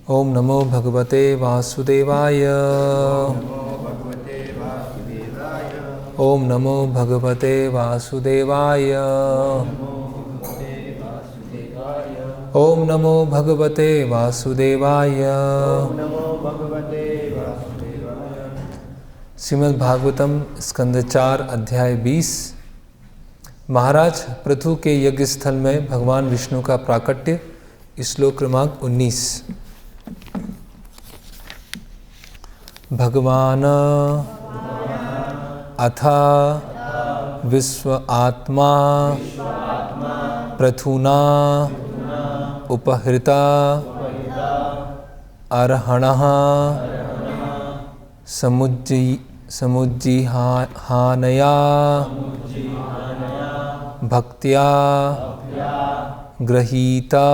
ओम नमो भगवते वासुदेवाय। ओम नमो भगवते वासुदेवाय। ओम नमो भगवते वासुदेवाय। श्रीमद् भागवतम स्कंद 4 अध्याय 20। महाराज पृथु के यज्ञ स्थल में भगवान विष्णु का प्राकट्य। श्लोक क्रमांक 19। भगवान अथ विश्व आत्मा पृथुना उपहृता अर्हणः समुज्जिहानया भक्त्या गृहीता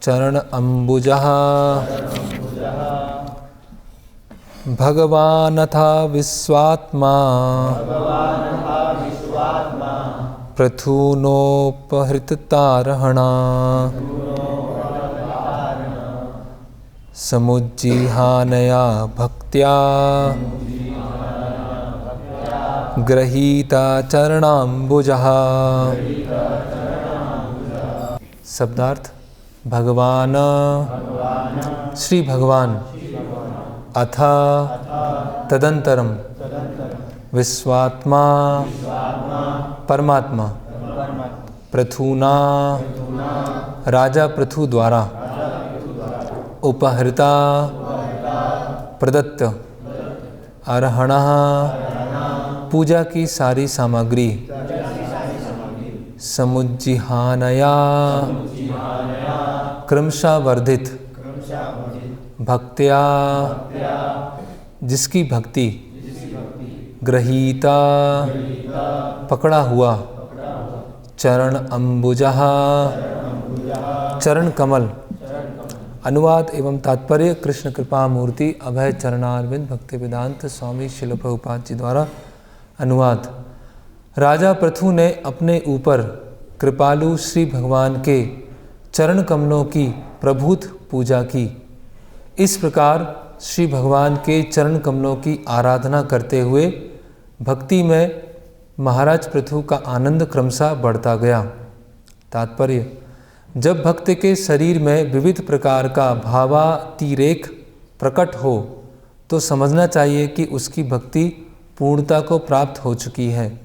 चरण अम्बुजः। भगवानथा विश्वात्मा पृथुनोपहृतार्हणा समुज्जिहानया भक्त्या गृहीता चरणाम्बुजः। शब्दार्थ। भगवान श्री भगवान अथ तदंतरम विश्वात्मा परमात्मा पृथुना राजा पृथु द्वारा उपहृता प्रदत्त अर्हणः पूजा की सारी सामग्री समुज्जिहानया क्रमशः वर्धित भक्त्या जिसकी भक्ति गृहीता पकड़ा हुआ चरण अम्बुजः चरण कमल। अनुवाद एवं तात्पर्य कृष्ण कृपा मूर्ति अभय चरणारविंद भक्ति वेदांत स्वामी शिल प्रभुपाद जी द्वारा अनुवाद। राजा पृथु ने अपने ऊपर कृपालु श्री भगवान के चरण कमलों की प्रभूत पूजा की। इस प्रकार श्री भगवान के चरण कमलों की आराधना करते हुए भक्ति में महाराज पृथु का आनंद क्रमशः बढ़ता गया। तात्पर्य। जब भक्त के शरीर में विविध प्रकार का भावातिरेक प्रकट हो तो समझना चाहिए कि उसकी भक्ति पूर्णता को प्राप्त हो चुकी है।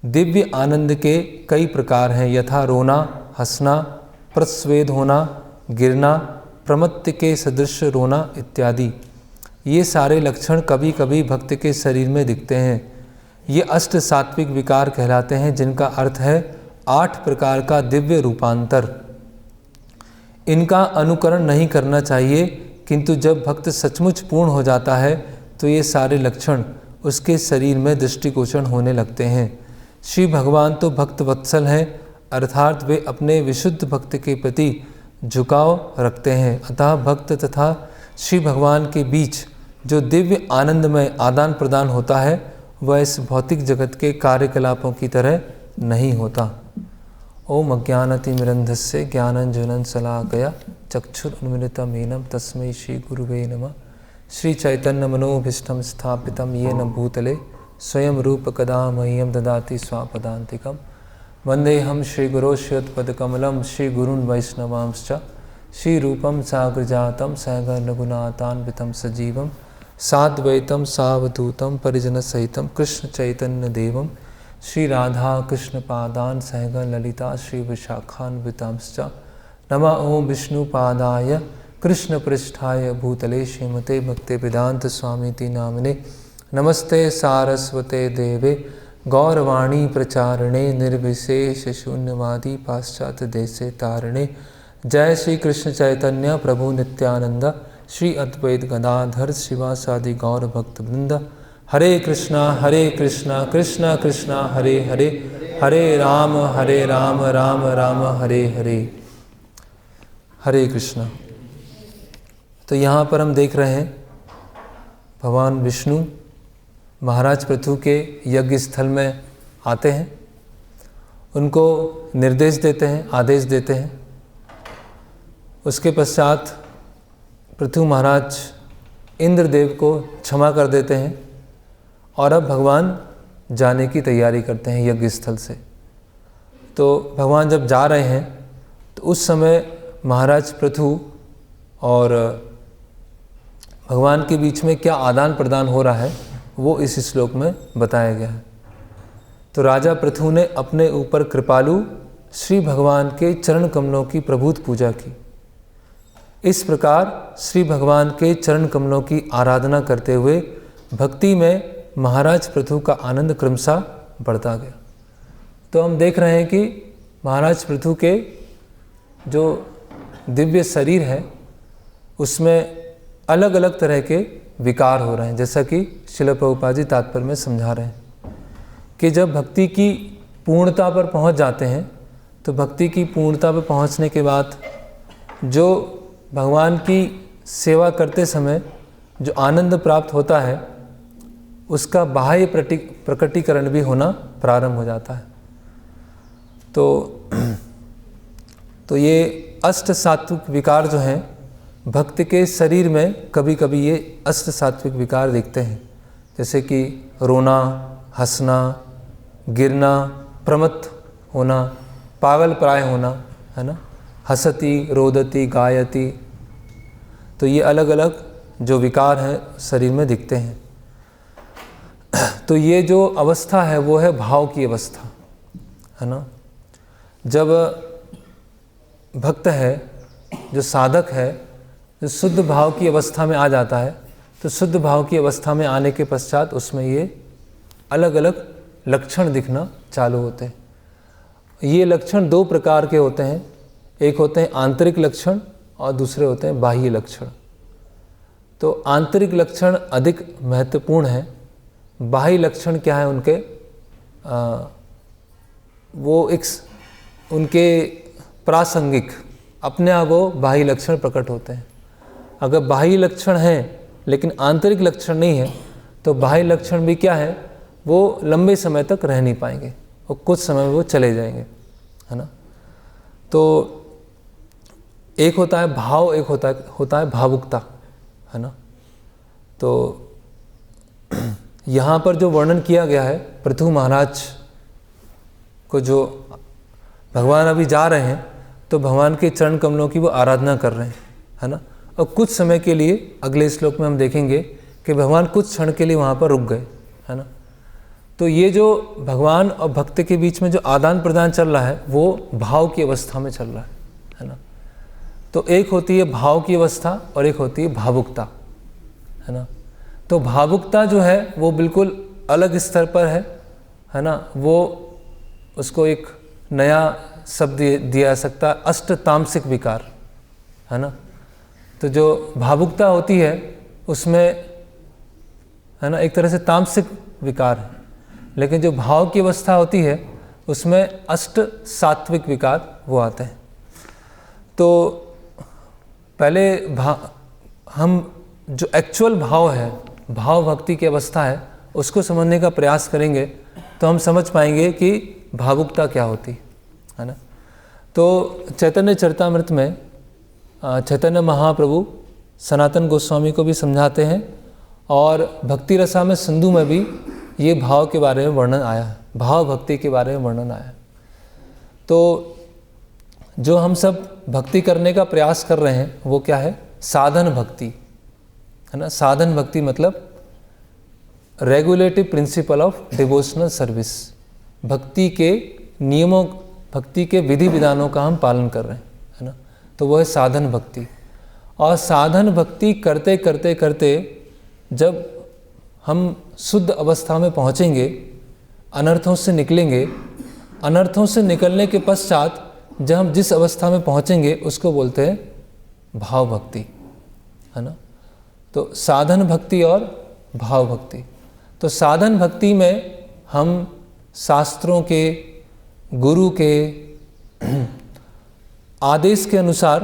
दिव्य आनंद के कई प्रकार हैं, यथा रोना, हंसना, प्रस्वेद होना, गिरना, प्रमत्त के सदृश रोना इत्यादि। ये सारे लक्षण कभी कभी भक्त के शरीर में दिखते हैं। ये अष्ट सात्विक विकार कहलाते हैं, जिनका अर्थ है 8 प्रकार का दिव्य रूपांतर। इनका अनुकरण नहीं करना चाहिए, किंतु जब भक्त सचमुच पूर्ण हो जाता है तो ये सारे लक्षण उसके शरीर में दृष्टिगोचर होने लगते हैं। श्री भगवान तो भक्त वत्सल हैं, अर्थात वे अपने विशुद्ध भक्त के प्रति झुकाव रखते हैं। अतः भक्त तथा श्री भगवान के बीच जो दिव्य आनंदमय आदान प्रदान होता है वह इस भौतिक जगत के कार्यकलापों की तरह नहीं होता। ओम अज्ञानतिमिरन्धस्य ज्ञानंजनं शलाकया चक्षुरुन्मिलितं तस्मै श्री गुरुवे नमः। श्री चैतन्य मनोभीष्टं स्थापितं येन भूतले स्वयं रूप कदा मह्यं ददाति स्वापदान्तिकं। वन्देऽहं श्रीगुरो श्रीयुतपदकमलं श्रीगुरून् वैष्णवांश्च श्रीरूपं साग्रजातं सहगणरघुनाथान्वितं सजीवं साद्वैतं सावधूतं परिजनसहितं कृष्णचैतन्यदेवं श्रीराधाकृष्णपादान् सहगणललिता श्रीविशाखान्वितांश्च। नमः ओं विष्णुपादाय कृष्णपृष्ठाय भूतले श्रीमते भक्तिवेदांत स्वामीति नामिने। नमस्ते सारस्वते देवे गौरवाणी प्रचारिणे निर्विशेष शून्यवादी पाश्चात्य देशे तारिणे। जय श्री कृष्ण चैतन्य प्रभु नित्यानंद श्री अद्वैत गदाधर शिवासादि गौर भक्त वृंद। हरे कृष्णा कृष्णा कृष्णा हरे हरे, हरे राम राम राम हरे हरे। हरे कृष्णा। तो यहाँ पर हम देख रहे हैं भगवान विष्णु महाराज पृथु के यज्ञ स्थल में आते हैं, उनको निर्देश देते हैं, आदेश देते हैं उसके पश्चात पृथु महाराज इंद्रदेव को क्षमा कर देते हैं और अब भगवान जाने की तैयारी करते हैं यज्ञ स्थल से। तो भगवान जब जा रहे हैं तो उस समय महाराज पृथु और भगवान के बीच में क्या आदान प्रदान हो रहा है वो इस श्लोक में बताया गया है। तो राजा पृथु ने अपने ऊपर कृपालु श्री भगवान के चरण कमलों की प्रभुत पूजा की। इस प्रकार श्री भगवान के चरण कमलों की आराधना करते हुए भक्ति में महाराज पृथु का आनंद क्रमशः बढ़ता गया। तो हम देख रहे हैं कि महाराज पृथु के जो दिव्य शरीर है उसमें अलग अलग तरह के विकार हो रहे हैं, जैसा कि श्रील प्रभुपाद जी तात्पर्य में समझा रहे हैं कि जब भक्ति की पूर्णता पर पहुंच जाते हैं तो भक्ति की पूर्णता पर पहुंचने के बाद जो भगवान की सेवा करते समय जो आनंद प्राप्त होता है उसका बाह्य प्रकटीकरण भी होना प्रारंभ हो जाता है। तो ये अष्ट सात्विक विकार जो हैं भक्त के शरीर में कभी कभी ये अष्ट सात्विक विकार दिखते हैं, जैसे कि रोना, हंसना, गिरना, प्रमत्त होना, पागल प्राय होना, है ना, हसती, रोदती, गायती। तो ये अलग अलग जो विकार हैं शरीर में दिखते हैं। तो ये जो अवस्था है वो है भाव की अवस्था, है ना। जब भक्त है, जो साधक है, जो शुद्ध भाव की अवस्था में आ जाता है तो शुद्ध भाव की अवस्था में आने के पश्चात उसमें ये अलग अलग लक्षण दिखना चालू होते हैं। ये लक्षण दो प्रकार के होते हैं, एक होते हैं आंतरिक लक्षण और दूसरे होते हैं बाह्य लक्षण। तो आंतरिक लक्षण अधिक महत्वपूर्ण है। बाह्य लक्षण क्या है उनके, वो एक उनके प्रासंगिक अपने आप वो बाह्य लक्षण प्रकट होते हैं। अगर बाह्य लक्षण हैं लेकिन आंतरिक लक्षण नहीं है तो बाह्य लक्षण भी क्या है, वो लंबे समय तक रह नहीं पाएंगे, वो कुछ समय में वो चले जाएंगे, है ना। तो एक होता है भाव, एक होता है भावुकता, है ना। तो यहाँ पर जो वर्णन किया गया है पृथु महाराज को, जो भगवान अभी जा रहे हैं तो भगवान के चरण कमलों की वो आराधना कर रहे हैं, है ना। और कुछ समय के लिए अगले श्लोक में हम देखेंगे कि भगवान कुछ क्षण के लिए वहाँ पर रुक गए, है ना। तो ये जो भगवान और भक्त के बीच में जो आदान प्रदान चल रहा है वो भाव की अवस्था में चल रहा है ना। तो एक होती है भाव की अवस्था और एक होती है भावुकता, है ना। तो भावुकता जो है वो बिल्कुल अलग स्तर पर है ना। वो उसको एक नया शब्द दिया जा सकता है, अष्ट तामसिक विकार, है ना। तो जो भावुकता होती है उसमें, है ना, एक तरह से तामसिक विकार है, लेकिन जो भाव की अवस्था होती है उसमें अष्ट सात्विक विकार वो आते हैं। तो पहले हम जो एक्चुअल भाव है, भाव भक्ति की अवस्था है, उसको समझने का प्रयास करेंगे तो हम समझ पाएंगे कि भावुकता क्या होती है ना। तो चैतन्य चरितामृत में चैतन्य महाप्रभु सनातन गोस्वामी को भी समझाते हैं और भक्ति रसा में सिंधु में भी ये भाव के बारे में वर्णन आया है, भाव भक्ति के बारे में वर्णन आया है। तो जो हम सब भक्ति करने का प्रयास कर रहे हैं वो क्या है, साधन भक्ति, है ना। साधन भक्ति मतलब regulative principle of devotional service, भक्ति के नियमों, भक्ति के विधि विधानों का हम पालन कर रहे हैं, है ना। तो वो है साधन भक्ति। और साधन भक्ति करते करते करते जब हम शुद्ध अवस्था में पहुँचेंगे, अनर्थों से निकलेंगे, अनर्थों से निकलने के पश्चात जब हम जिस अवस्था में पहुँचेंगे उसको बोलते हैं भाव भक्ति, है ना। तो साधन भक्ति और भाव भक्ति। तो साधन भक्ति में हम शास्त्रों के, गुरु के आदेश के अनुसार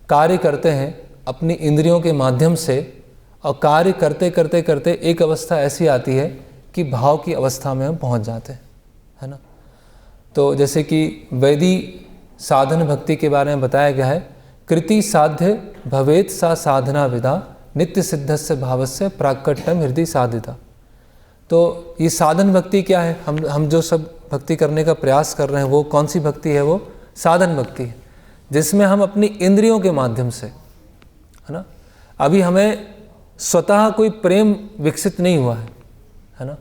कार्य करते हैं अपनी इंद्रियों के माध्यम से, और कार्य करते करते करते एक अवस्था ऐसी आती है कि भाव की अवस्था में हम पहुंच जाते हैं, है ना। तो जैसे कि वैदिक साधन भक्ति के बारे में बताया गया है कृति साध्य भवेत सा साधना विदा नित्य सिद्धस्य भावस्य प्राकट्यम हृदय साधिता। तो ये साधन भक्ति क्या है? हम जो सब भक्ति करने का प्रयास कर रहे हैं वो कौन सी भक्ति है? वो साधन भक्ति है, जिसमें हम अपनी इंद्रियों के माध्यम से, है ना, अभी हमें स्वतः कोई प्रेम विकसित नहीं हुआ है ना,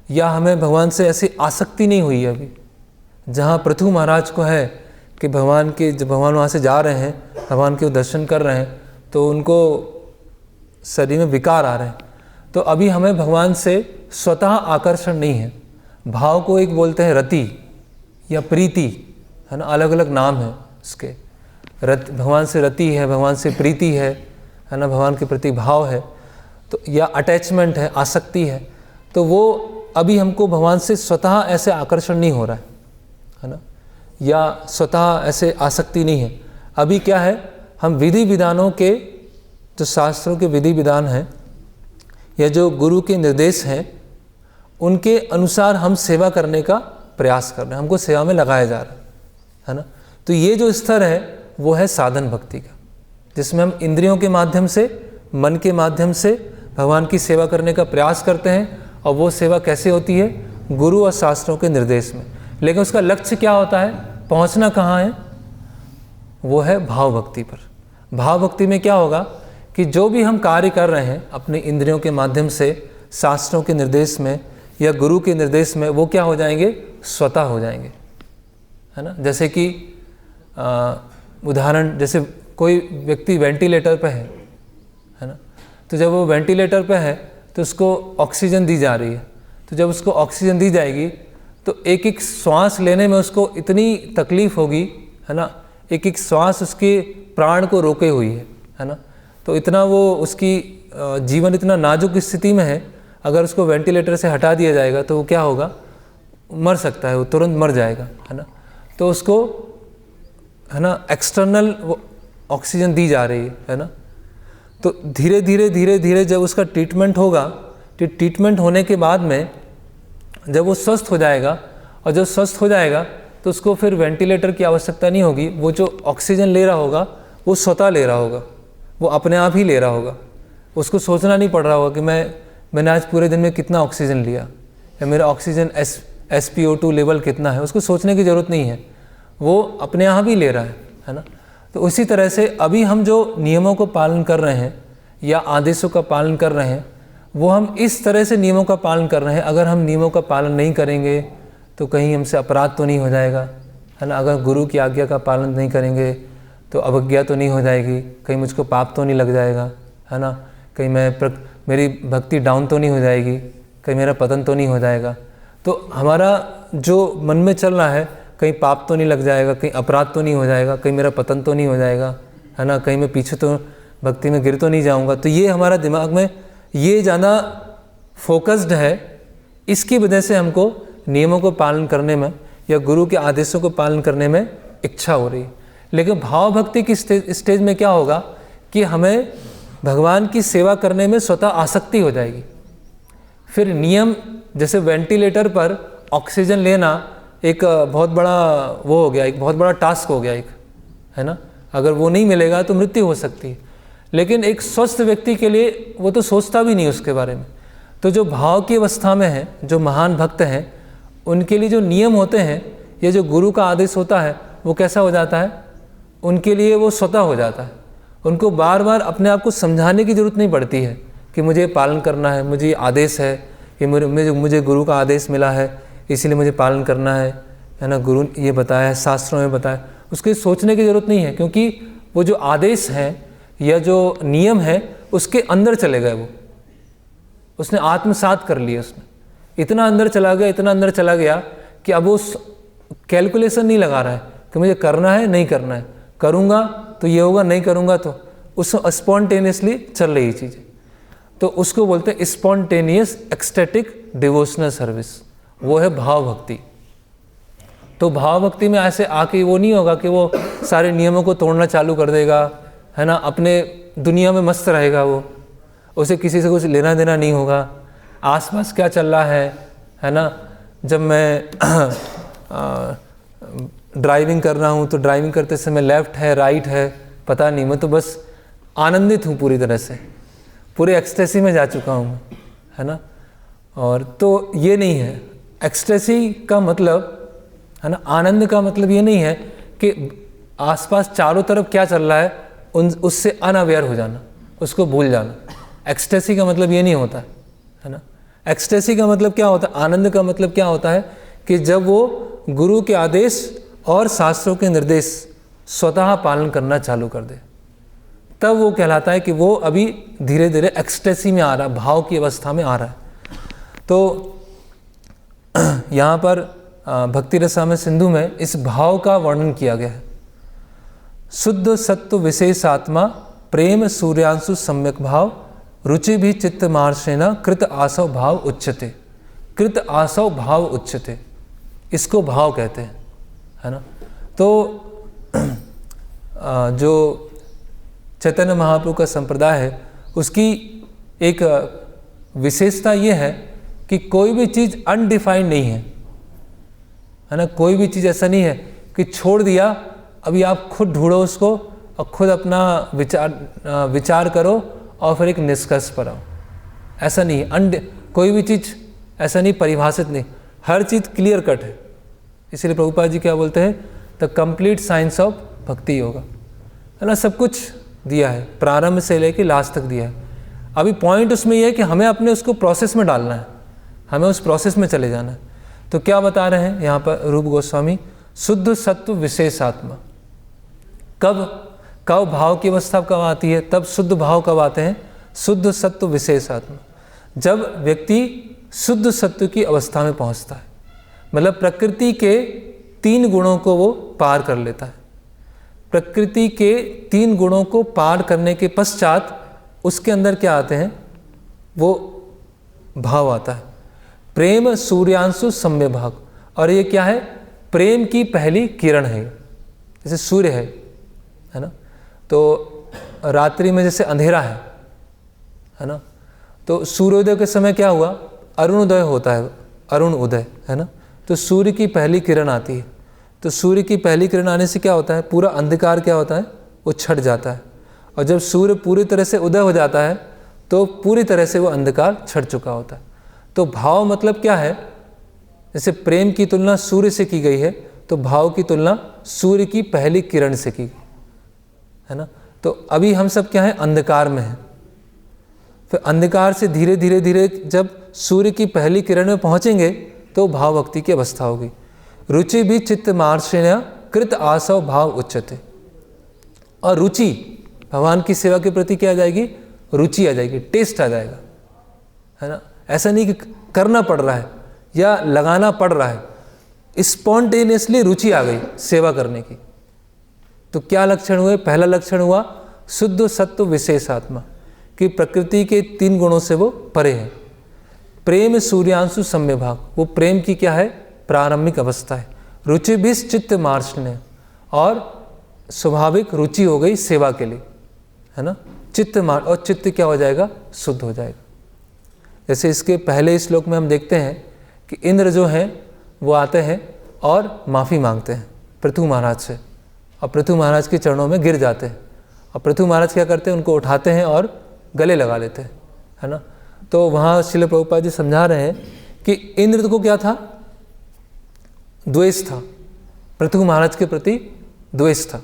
या हमें भगवान से ऐसी आसक्ति नहीं हुई है अभी, जहाँ पृथु महाराज को है कि भगवान के, जब भगवान वहाँ से जा रहे हैं, भगवान के दर्शन कर रहे हैं, तो उनको शरीर में विकार आ रहे हैं। तो अभी हमें भगवान से स्वतः आकर्षण नहीं है। भाव को एक बोलते हैं रति या प्रीति, है ना, अलग अलग नाम है उसके। भगवान से रति है, भगवान से प्रीति है ना, भगवान के प्रति भाव है, तो या अटैचमेंट है, आसक्ति है। तो वो अभी हमको भगवान से स्वतः ऐसे आकर्षण नहीं हो रहा है ना, या स्वतः ऐसे आसक्ति नहीं है। अभी क्या है, हम विधि विधानों के, जो शास्त्रों के विधि विधान हैं या जो गुरु के निर्देश हैं, उनके अनुसार हम सेवा करने का प्रयास कर रहे हैं, हमको सेवा में लगाया जा रहा है ना। तो ये जो स्तर है वो है साधन भक्ति का, जिसमें हम इंद्रियों के माध्यम से, मन के माध्यम से भगवान की सेवा करने का प्रयास करते हैं। और वो सेवा कैसे होती है? गुरु और शास्त्रों के निर्देश में। लेकिन उसका लक्ष्य क्या होता है? पहुंचना कहाँ है? वो है भाव भक्ति पर। भाव भक्ति में क्या होगा कि जो भी हम कार्य कर रहे हैं अपने इंद्रियों के माध्यम से, शास्त्रों के निर्देश में या गुरु के निर्देश में, वो क्या हो जाएंगे? स्वतः हो जाएंगे, है ना। जैसे कि उदाहरण, जैसे कोई व्यक्ति वेंटिलेटर पे है ना, तो जब वो वेंटिलेटर पे है तो उसको ऑक्सीजन दी जा रही है। तो जब उसको ऑक्सीजन दी जाएगी तो एक एक श्वास लेने में उसको इतनी तकलीफ होगी, है ना, एक एक श्वास उसके प्राण को रोके हुई है ना। तो इतना वो उसकी जीवन इतना नाजुक स्थिति में है, अगर उसको वेंटिलेटर से हटा दिया जाएगा तो वो क्या होगा? मर सकता है, वो तुरंत मर जाएगा, है ना। तो उसको, है ना, एक्सटर्नल वो ऑक्सीजन दी जा रही है ना। तो धीरे धीरे धीरे धीरे जब उसका ट्रीटमेंट होगा, तो ट्रीटमेंट होने के बाद में जब वो स्वस्थ हो जाएगा, और जब स्वस्थ हो जाएगा तो उसको फिर वेंटिलेटर की आवश्यकता नहीं होगी। वो जो ऑक्सीजन ले रहा होगा वो स्वतः ले रहा होगा, वो अपने आप ही ले रहा होगा। उसको सोचना नहीं पड़ रहा होगा कि मैंने आज पूरे दिन में कितना ऑक्सीजन लिया, या मेरा ऑक्सीजन SpO2 लेवल कितना है। उसको सोचने की ज़रूरत नहीं है, वो अपने आप ही ले रहा है ना। तो उसी तरह से अभी हम जो नियमों को पालन कर रहे हैं या आदेशों का पालन कर रहे हैं, वो हम इस तरह से नियमों का पालन कर रहे हैं। अगर हम नियमों का पालन नहीं करेंगे तो कहीं हमसे अपराध तो नहीं हो जाएगा, है ना। अगर गुरु की आज्ञा का पालन नहीं करेंगे तो अवज्ञा तो नहीं हो जाएगी, कहीं मुझको पाप तो नहीं लग जाएगा, है ना। कहीं मेरी भक्ति डाउन तो नहीं हो जाएगी, कहीं मेरा पतन तो नहीं हो जाएगा। तो हमारा जो मन में चल रहा है, कहीं पाप तो नहीं लग जाएगा, कहीं अपराध तो नहीं हो जाएगा, कहीं मेरा पतन तो नहीं हो जाएगा, है ना, कहीं मैं पीछे तो भक्ति में गिर तो नहीं जाऊंगा। तो ये हमारा दिमाग में ये ज़्यादा फोकस्ड है। इसकी वजह से हमको नियमों को पालन करने में या गुरु के आदेशों को पालन करने में इच्छा हो रही है। लेकिन भाव भक्ति की स्टेज में क्या होगा कि हमें भगवान की सेवा करने में स्वतः आसक्ति हो जाएगी। फिर नियम, जैसे वेंटिलेटर पर ऑक्सीजन लेना एक बहुत बड़ा वो हो गया, एक बहुत बड़ा टास्क हो गया एक, है ना। अगर वो नहीं मिलेगा तो मृत्यु हो सकती है। लेकिन एक स्वस्थ व्यक्ति के लिए वो तो सोचता भी नहीं उसके बारे में। तो जो भाव की अवस्था में है, जो महान भक्त हैं, उनके लिए जो नियम होते हैं या जो गुरु का आदेश होता है, वो कैसा हो जाता है? उनके लिए वो स्वतः हो जाता है। उनको बार बार अपने आप को समझाने की ज़रूरत नहीं पड़ती है कि मुझे पालन करना है, मुझे आदेश है, ये मुझे गुरु का आदेश मिला है इसीलिए मुझे पालन करना है ना, गुरु ये बताया है, शास्त्रों में बताया। उसकी सोचने की ज़रूरत नहीं है, क्योंकि वो जो आदेश हैं या जो नियम है उसके अंदर चले गए। वो उसने आत्मसात कर लिया, उसने इतना अंदर चला गया, इतना अंदर चला गया कि अब वो कैलकुलेशन नहीं लगा रहा है कि मुझे करना है नहीं करना है, करूँगा तो ये होगा, नहीं करूँगा तो उस स्पॉन्टेनियसली चल रही चीज़ें। तो उसको बोलते हैं स्पॉन्टेनियस एक्सटेटिक डिवोशनल सर्विस, वो है भाव भक्ति। तो भाव भक्ति में ऐसे आके वो नहीं होगा कि वो सारे नियमों को तोड़ना चालू कर देगा, है ना, अपने दुनिया में मस्त रहेगा। वो उसे किसी से कुछ लेना देना नहीं होगा, आसपास क्या चल रहा है ना। जब मैं ड्राइविंग कर रहा हूँ तो ड्राइविंग करते समय लेफ़्ट है राइट है पता नहीं, मैं तो बस आनंदित हूँ पूरी तरह से, पूरे एक्सटेसी में जा चुका हूँ, है ना। और तो ये नहीं है एक्सटेसी का मतलब, है ना, आनंद का मतलब ये नहीं है कि आसपास चारों तरफ क्या चल रहा है उससे अनअवेयर हो जाना, उसको भूल जाना। एक्सटेसी का मतलब ये नहीं होता है ना। एक्सटेसी का मतलब क्या होता है, आनंद का मतलब क्या होता है कि जब वो गुरु के आदेश और शास्त्रों के निर्देश स्वतः पालन करना चालू कर दे, तब वो कहलाता है कि वो अभी धीरे धीरे एक्सटेसी में आ रहा है, भाव की अवस्था में आ रहा है। तो यहाँ पर भक्ति रसामृत सिंधु में इस भाव का वर्णन किया गया है। शुद्ध सत्व विशेष आत्मा प्रेम सूर्यांशु सम्यक भाव रुचि भी चित्त मार्शेना कृत आसव भाव उच्चते। कृत आसव भाव उच्चते, इसको भाव कहते हैं, है ना। तो जो चैतन्य महाप्रभु का संप्रदाय है उसकी एक विशेषता ये है कि कोई भी चीज़ अनडिफाइंड नहीं है ना। कोई भी चीज़ ऐसा नहीं है कि छोड़ दिया, अभी आप खुद ढूंढो उसको और खुद अपना विचार करो और फिर एक निष्कर्ष पर आओ, ऐसा नहीं है। कोई भी चीज़ ऐसा नहीं, परिभाषित नहीं, हर चीज़ क्लियर कट है। इसलिए प्रभुपाद जी क्या बोलते हैं, द कंप्लीट साइंस ऑफ भक्ति योगा, है ना। सब कुछ दिया है, प्रारंभ से लेके लास्ट तक दिया है। अभी पॉइंट उसमें यह है कि हमें अपने उसको प्रोसेस में डालना है, हमें उस प्रोसेस में चले जाना है। तो क्या बता रहे हैं यहाँ पर रूप गोस्वामी, शुद्ध सत्व विशेष आत्मा। कब भाव की अवस्था कब आती है, तब शुद्ध भाव कब आते हैं, शुद्ध सत्व विशेष आत्मा, जब व्यक्ति शुद्ध सत्व की अवस्था में पहुँचता है, मतलब प्रकृति के 3 गुणों को वो पार कर लेता है। प्रकृति के 3 गुणों को पार करने के पश्चात उसके अंदर क्या आते हैं, वो भाव आता है, प्रेम सूर्यांशु सम्य भाग। और ये क्या है, प्रेम की पहली किरण है, जैसे सूर्य है ना। तो रात्रि में जैसे अंधेरा है ना, तो सूर्योदय के समय क्या हुआ, अरुणोदय होता है, अरुण उदय, है ना। तो सूर्य की पहली किरण आती है, तो सूर्य की पहली किरण आने से क्या होता है, पूरा अंधकार क्या होता है, वो छट जाता है। और जब सूर्य पूरी तरह से उदय हो जाता है तो पूरी तरह से वो अंधकार छट चुका होता है। तो भाव मतलब क्या है, जैसे प्रेम की तुलना सूर्य से की गई है, तो भाव की तुलना सूर्य की पहली किरण से की गई, है ना। तो अभी हम सब क्या है, अंधकार में हैं। फिर अंधकार से धीरे धीरे धीरे जब सूर्य की पहली किरण में पहुंचेंगे तो भाव भक्ति की अवस्था होगी। रुचि भी चित्त मार्शेना कृत आसव भाव उच्चते। और रुचि, भगवान की सेवा के प्रति क्या आ जाएगी, रुचि आ जाएगी, टेस्ट आ जाएगा, है ना। ऐसा नहीं कि करना पड़ रहा है या लगाना पड़ रहा है, स्पॉन्टेनियसली रुचि आ गई सेवा करने की। तो क्या लक्षण हुए, पहला लक्षण हुआ शुद्ध सत्व विशेष आत्मा, कि प्रकृति के 3 गुणों से वो परे है। प्रेम सूर्यांशु सम्य भाग, वो प्रेम की क्या है, प्रारंभिक अवस्था है। रुचि भी चित्त मार्शने, और स्वाभाविक रुचि हो गई सेवा के लिए, है ना। चित्त मार, और चित्त क्या हो जाएगा, शुद्ध हो जाएगा। जैसे इसके पहले श्लोक में हम देखते हैं कि इंद्र जो हैं वो आते हैं और माफ़ी मांगते हैं पृथु महाराज से, और पृथु महाराज के चरणों में गिर जाते हैं, और पृथु महाराज क्या करते हैं, उनको उठाते हैं और गले लगा लेते हैं, है ना। तो वहाँ श्रील प्रभुपाद जी समझा रहे हैं कि इंद्र को क्या था, द्वेष था, पृथु महाराज के प्रति द्वेष था।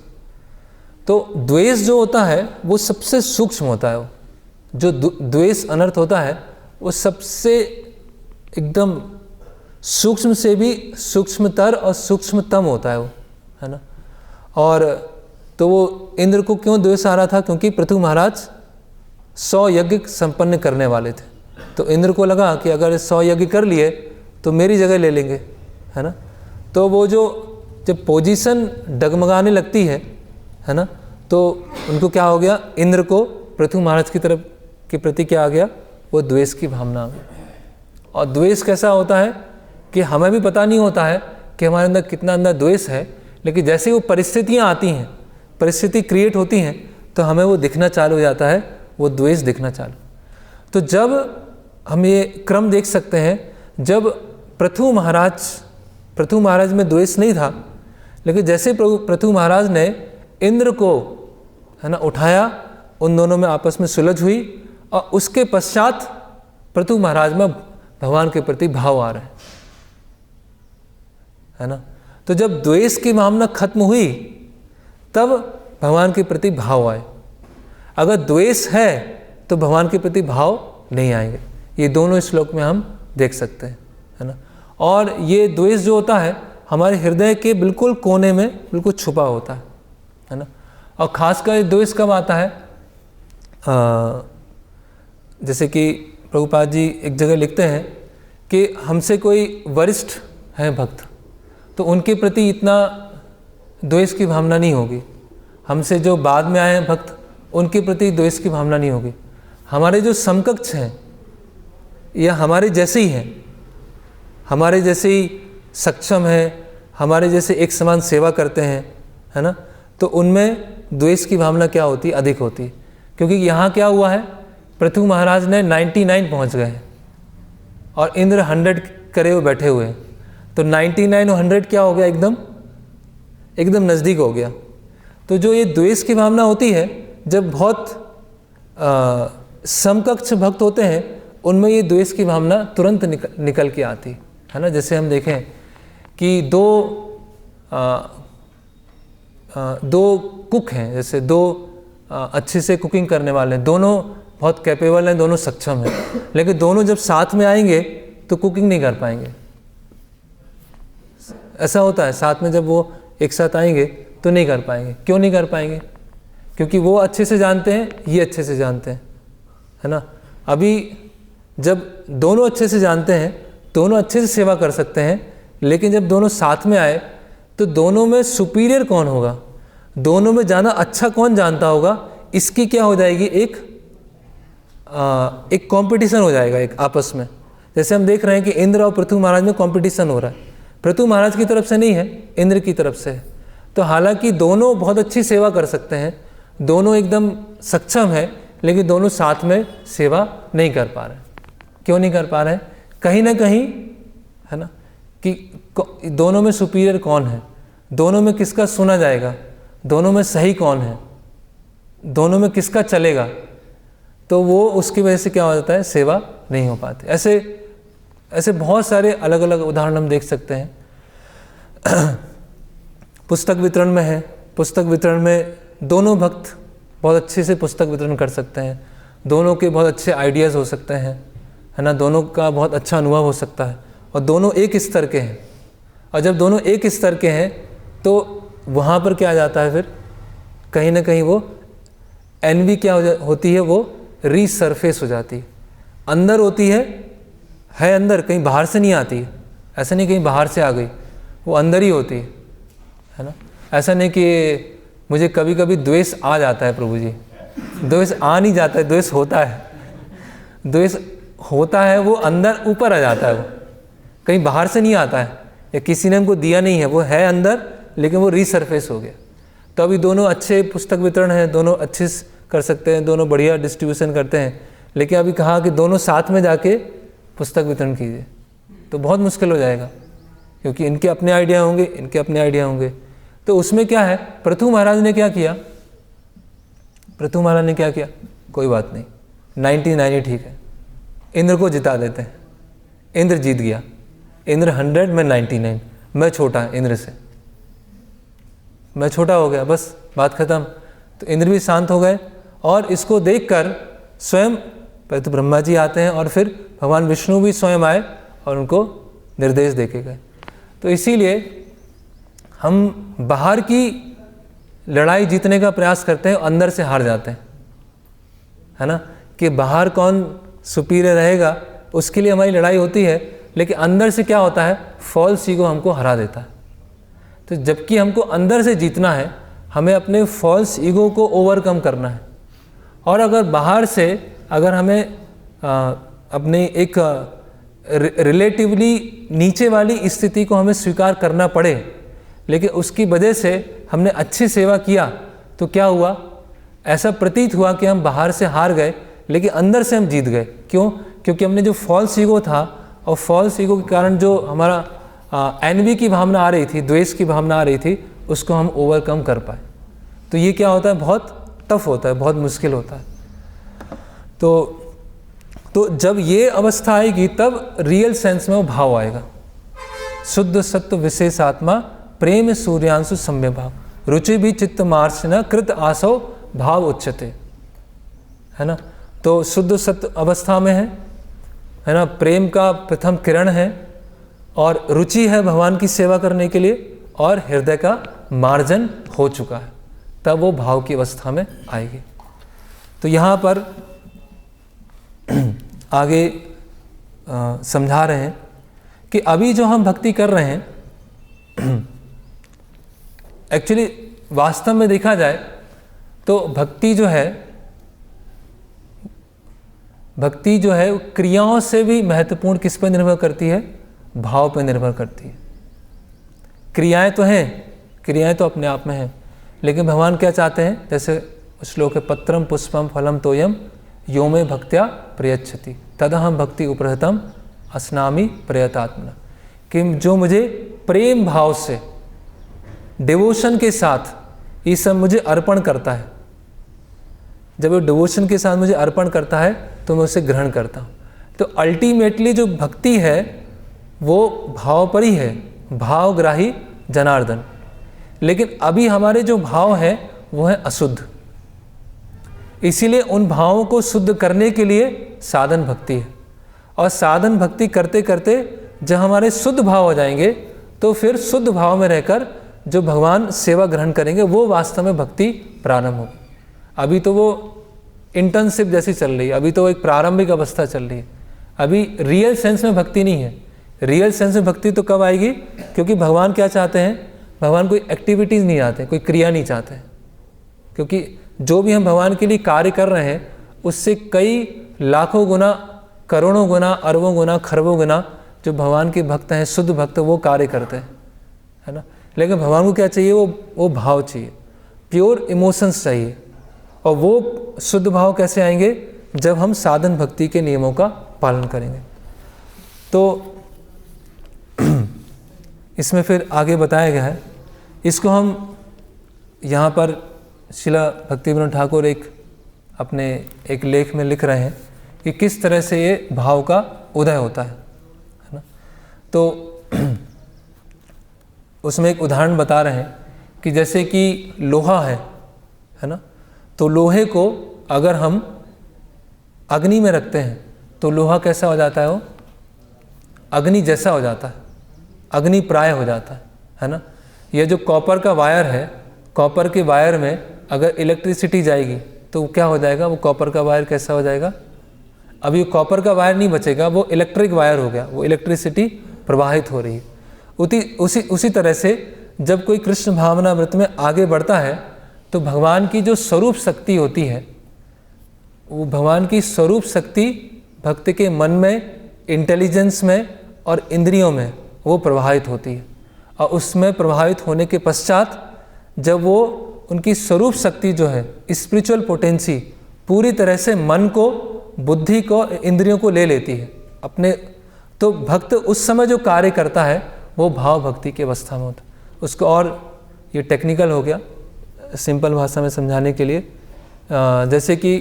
तो द्वेष जो होता है वो सबसे सूक्ष्म होता है, जो द्वेष अनर्थ होता है वो सबसे एकदम सूक्ष्म से भी सूक्ष्मतर और सूक्ष्मतम होता है वो, है ना। और तो वो इंद्र को क्यों द्वेष आ रहा था, क्योंकि पृथु महाराज 100 यज्ञ संपन्न करने वाले थे। तो इंद्र को लगा कि अगर 100 यज्ञ कर लिए तो मेरी जगह ले लेंगे, है ना। तो वो जब पोजीशन डगमगाने लगती है ना, तो उनको क्या हो गया, इंद्र को पृथु महाराज की तरफ के प्रति क्या आ गया, वो द्वेष की भावना आ गई। और द्वेष कैसा होता है कि हमें भी पता नहीं होता है कि हमारे अंदर कितना अंदर द्वेष है, लेकिन जैसे ही वो परिस्थितियाँ आती हैं, परिस्थिति क्रिएट होती हैं, तो हमें वो दिखना चालू हो जाता है, वो द्वेष दिखना चालू। तो जब हम ये क्रम देख सकते हैं, जब पृथु महाराज में द्वेष नहीं था, लेकिन जैसे पृथु महाराज ने इंद्र को, है ना, उठाया, उन दोनों में आपस में सुलझ हुई और उसके पश्चात पृथु महाराज में भगवान के प्रति भाव आ रहे हैं, है ना। तो जब द्वेष की भावना खत्म हुई तब भगवान के प्रति भाव आए। अगर द्वेष है तो भगवान के प्रति भाव नहीं आएंगे। ये दोनों श्लोक में हम देख सकते हैं, है ना। और ये द्वेष जो होता है हमारे हृदय के बिल्कुल कोने में बिल्कुल छुपा होता है ना। और खासकर द्वेष कब आता है, जैसे कि प्रभुपाद जी एक जगह लिखते हैं कि हमसे कोई वरिष्ठ है भक्त तो उनके प्रति इतना द्वेष की भावना नहीं होगी, हमसे जो बाद में आए हैं भक्त उनके प्रति द्वेष की भावना नहीं होगी। हमारे जो समकक्ष हैं या हमारे जैसे ही हैं, हमारे जैसे ही सक्षम हैं, हमारे जैसे एक समान सेवा करते हैं, है ना, तो उनमें द्वेष की भावना क्या होती है, अधिक होती है। क्योंकि यहाँ क्या हुआ है, पृथु महाराज ने 99 पहुँच गए हैं और इंद्र 100 करे हुए बैठे हुए हैं, तो 99 और 100 क्या हो गया, एकदम नज़दीक हो गया। तो जो ये द्वेष की भावना होती है, जब बहुत समकक्ष भक्त होते हैं उनमें ये द्वेष की भावना तुरंत निकल के आती है ना। जैसे हम देखें कि दो कुक हैं, जैसे दो अच्छे से कुकिंग करने वाले हैं, दोनों बहुत कैपेबल हैं, दोनों सक्षम हैं, लेकिन दोनों जब साथ में आएंगे तो कुकिंग नहीं कर पाएंगे। ऐसा होता है, साथ में जब वो एक साथ आएंगे तो नहीं कर पाएंगे। क्यों नहीं कर पाएंगे? क्योंकि वो अच्छे से जानते हैं, ये अच्छे से जानते हैं, है ना। अभी जब दोनों अच्छे से जानते हैं, दोनों अच्छे से सेवा कर सकते हैं, लेकिन जब दोनों साथ में आए तो दोनों में सुपीरियर कौन होगा, दोनों में ज़्यादा अच्छा कौन जानता होगा, इसकी क्या हो जाएगी, एक कंपटीशन हो जाएगा एक आपस में। जैसे हम देख रहे हैं कि इंद्र और पृथु महाराज में कंपटीशन हो रहा है, पृथु महाराज की तरफ से नहीं है, इंद्र की तरफ से है। तो हालांकि दोनों बहुत अच्छी सेवा कर सकते हैं, दोनों एकदम सक्षम है, लेकिन दोनों साथ में सेवा नहीं कर पा रहे। क्यों नहीं कर पा रहे? कहीं ना कहीं, है ना, कि दोनों में सुपीरियर कौन है, दोनों में किसका सुना जाएगा, दोनों में सही कौन है, दोनों में किसका चलेगा, तो वो उसकी वजह से क्या हो जाता है, सेवा नहीं हो पाती। ऐसे बहुत सारे अलग अलग उदाहरण हम देख सकते हैं। पुस्तक वितरण में है, पुस्तक वितरण में दोनों भक्त बहुत अच्छे से पुस्तक वितरण कर सकते हैं, दोनों के बहुत अच्छे आइडियाज़ हो सकते हैं, है ना, दोनों का बहुत अच्छा अनुभव हो सकता है, और दोनों एक स्तर के हैं। और जब दोनों एक स्तर के हैं तो वहाँ पर क्या आ जाता है, फिर कहीं ना कहीं वो एनवी क्या होती है, वो रीसरफेस हो जाती है, अंदर होती है अंदर, कहीं बाहर से नहीं आती है। ऐसा नहीं कहीं बाहर से आ गई, वो अंदर ही होती है ना। ऐसा नहीं कि मुझे कभी कभी द्वेष आ जाता है, प्रभु जी, द्वेष आ नहीं जाता है, द्वेष होता है, द्वेष होता है, वो अंदर ऊपर आ जाता है, वो कहीं बाहर से नहीं आता है, या किसी ने हमको दिया नहीं है, वो है अंदर, लेकिन वो रीसरफेस हो गया। तो अभी दोनों अच्छे पुस्तक वितरण हैं, दोनों अच्छे कर सकते हैं, दोनों बढ़िया डिस्ट्रीब्यूशन करते हैं, लेकिन अभी कहा कि दोनों साथ में जाके पुस्तक वितरण कीजिए, तो बहुत मुश्किल हो जाएगा, क्योंकि इनके अपने आइडिया होंगे, इनके अपने आइडिया होंगे। तो उसमें क्या है, पृथु महाराज ने क्या किया, पृथु महाराज ने क्या किया, कोई बात नहीं, 99 ही ठीक है, इंद्र को जिता देते हैं। इंद्र जीत गया, इंद्र 100 में 99, मैं छोटा इंद्र से, मैं छोटा हो गया, बस बात खत्म। तो इंद्र भी शांत हो गए, और इसको देखकर स्वयं पहले तो ब्रह्मा जी आते हैं, और फिर भगवान विष्णु भी स्वयं आए और उनको निर्देश देके गए। तो इसीलिए हम बाहर की लड़ाई जीतने का प्रयास करते हैं, अंदर से हार जाते हैं, है ना, कि बाहर कौन सुपीरियर रहेगा उसके लिए हमारी लड़ाई होती है, लेकिन अंदर से क्या होता है, फॉल्स ईगो हमको हरा देता है। तो जबकि हमको अंदर से जीतना है, हमें अपने फॉल्स ईगो को ओवरकम करना है। और अगर बाहर से अगर हमें अपने एक रिलेटिवली नीचे वाली स्थिति को हमें स्वीकार करना पड़े, लेकिन उसकी वजह से हमने अच्छी सेवा किया, तो क्या हुआ, ऐसा प्रतीत हुआ कि हम बाहर से हार गए, लेकिन अंदर से हम जीत गए। क्यों? क्योंकि हमने जो फॉल्स ईगो था, और फॉल्स ईगो के कारण जो हमारा एनवी की भावना आ रही थी, द्वेष की भावना आ रही थी, उसको हम ओवरकम कर पाए। तो ये क्या होता है, बहुत टफ होता है, बहुत मुश्किल होता है। तो जब ये अवस्था आएगी तब रियल सेंस में वो भाव आएगा। शुद्ध सत्व विशेष आत्मा प्रेम सूर्यांशु सम्य भाव, रुचि भी चित्त मार्च न कृत आसो भाव उच्चते, है ना। तो शुद्ध सत्व अवस्था में है ना, प्रेम का प्रथम किरण है और रुचि है भगवान की सेवा करने के लिए, और हृदय का मार्जन हो चुका है, तब वो भाव की अवस्था में आएगी। तो यहाँ पर आगे समझा रहे हैं कि अभी जो हम भक्ति कर रहे हैं, एक्चुअली वास्तव में देखा जाए तो भक्ति जो है क्रियाओं से भी महत्वपूर्ण किस पर निर्भर करती है? भाव पर निर्भर करती है। क्रियाएं तो हैं, क्रियाएं तो अपने आप में हैं, लेकिन भगवान क्या चाहते हैं? जैसे श्लोक है, पत्रम पुष्पम फलम तोयम यो में भक्त्या प्रयच्छति तदहम भक्ति उपरहतम अस्नामि प्रयतात्मना, कि जो मुझे प्रेम भाव से, डिवोशन के साथ ये सब मुझे अर्पण करता है, जब वो डिवोशन के साथ मुझे अर्पण करता है तो मैं उसे ग्रहण करता हूँ। तो अल्टीमेटली जो भक्ति है वो भाव पर ही है, भावग्राही जनार्दन। लेकिन अभी हमारे जो भाव है वो है अशुद्ध, इसीलिए उन भावों को शुद्ध करने के लिए साधन भक्ति है। और साधन भक्ति करते करते जब हमारे शुद्ध भाव हो जाएंगे तो फिर शुद्ध भाव में रहकर जो भगवान सेवा ग्रहण करेंगे वो वास्तव में भक्ति प्रारंभ होगी। अभी तो वो इंटर्नशिप जैसी चल रही है, अभी तो एक प्रारंभिक अवस्था चल रही है, अभी रियल सेंस में भक्ति नहीं है। रियल सेंस में भक्ति तो कब आएगी? क्योंकि भगवान क्या चाहते हैं? भगवान कोई एक्टिविटीज़ नहीं चाहते, कोई क्रिया नहीं चाहते, क्योंकि जो भी हम भगवान के लिए कार्य कर रहे हैं उससे कई लाखों गुना, करोड़ों गुना, अरबों गुना, खरबों गुना जो भगवान के भक्त हैं, शुद्ध भक्त, वो कार्य करते हैं, है ना। लेकिन भगवान को क्या चाहिए? वो भाव चाहिए, प्योर इमोशंस चाहिए। और वो शुद्ध भाव कैसे आएंगे? जब हम साधन भक्ति के नियमों का पालन करेंगे। तो इसमें फिर आगे बताया गया है, इसको हम यहाँ पर शिला भक्तिविनोद ठाकुर अपने एक लेख में लिख रहे हैं कि किस तरह से ये भाव का उदय होता है ना। तो उसमें एक उदाहरण बता रहे हैं कि जैसे कि लोहा है ना, तो लोहे को अगर हम अग्नि में रखते हैं तो लोहा कैसा हो जाता है? वो अग्नि जैसा हो जाता है, अग्नि प्राय हो जाता है ना। ये जो कॉपर का वायर है, कॉपर के वायर में अगर इलेक्ट्रिसिटी जाएगी तो क्या हो जाएगा? वो कॉपर का वायर कैसा हो जाएगा? अभी कॉपर का वायर नहीं बचेगा, वो इलेक्ट्रिक वायर हो गया, वो इलेक्ट्रिसिटी प्रवाहित हो रही है। उसी तरह से जब कोई कृष्ण भावना व्रत में आगे बढ़ता है तो भगवान की जो स्वरूप शक्ति होती है, वो भगवान की स्वरूप शक्ति भक्त के मन में, इंटेलिजेंस में और इंद्रियों में वो प्रवाहित होती है। और उसमें प्रभावित होने के पश्चात जब वो उनकी स्वरूप शक्ति जो है, स्पिरिचुअल पोटेंसी, पूरी तरह से मन को, बुद्धि को, इंद्रियों को ले लेती है अपने, तो भक्त उस समय जो कार्य करता है वो भाव भक्ति की अवस्था में होता है। उसको और ये टेक्निकल हो गया, सिंपल भाषा में समझाने के लिए, जैसे कि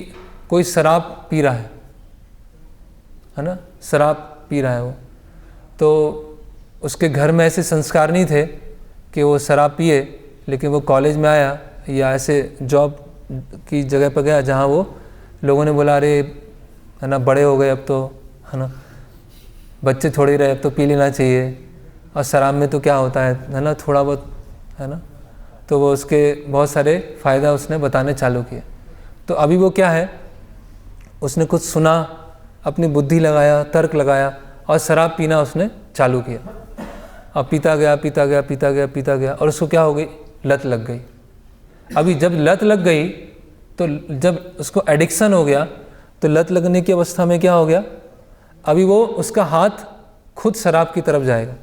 कोई शराब पी रहा है ना, शराब पी रहा है वो, तो उसके घर में ऐसे संस्कार नहीं थे कि वो शराब पिए, लेकिन वो कॉलेज में आया या ऐसे जॉब की जगह पर गया जहाँ वो लोगों ने बोला, अरे है ना, बड़े हो गए अब तो, है ना, बच्चे थोड़े रहे, अब तो पी लेना चाहिए। और शराब में तो क्या होता है ना, थोड़ा बहुत, है ना, तो वो उसके बहुत सारे फ़ायदा उसने बताने चालू किए। तो अभी वो क्या है, उसने कुछ सुना, अपनी बुद्धि लगाया, तर्क लगाया और शराब पीना उसने चालू किया। और पीता गया और उसको क्या हो गई? लत लग गई। अभी जब लत लग गई तो जब उसको एडिक्शन हो गया तो लत लगने की अवस्था में क्या हो गया? अभी वो, उसका हाथ खुद शराब की तरफ जाएगा,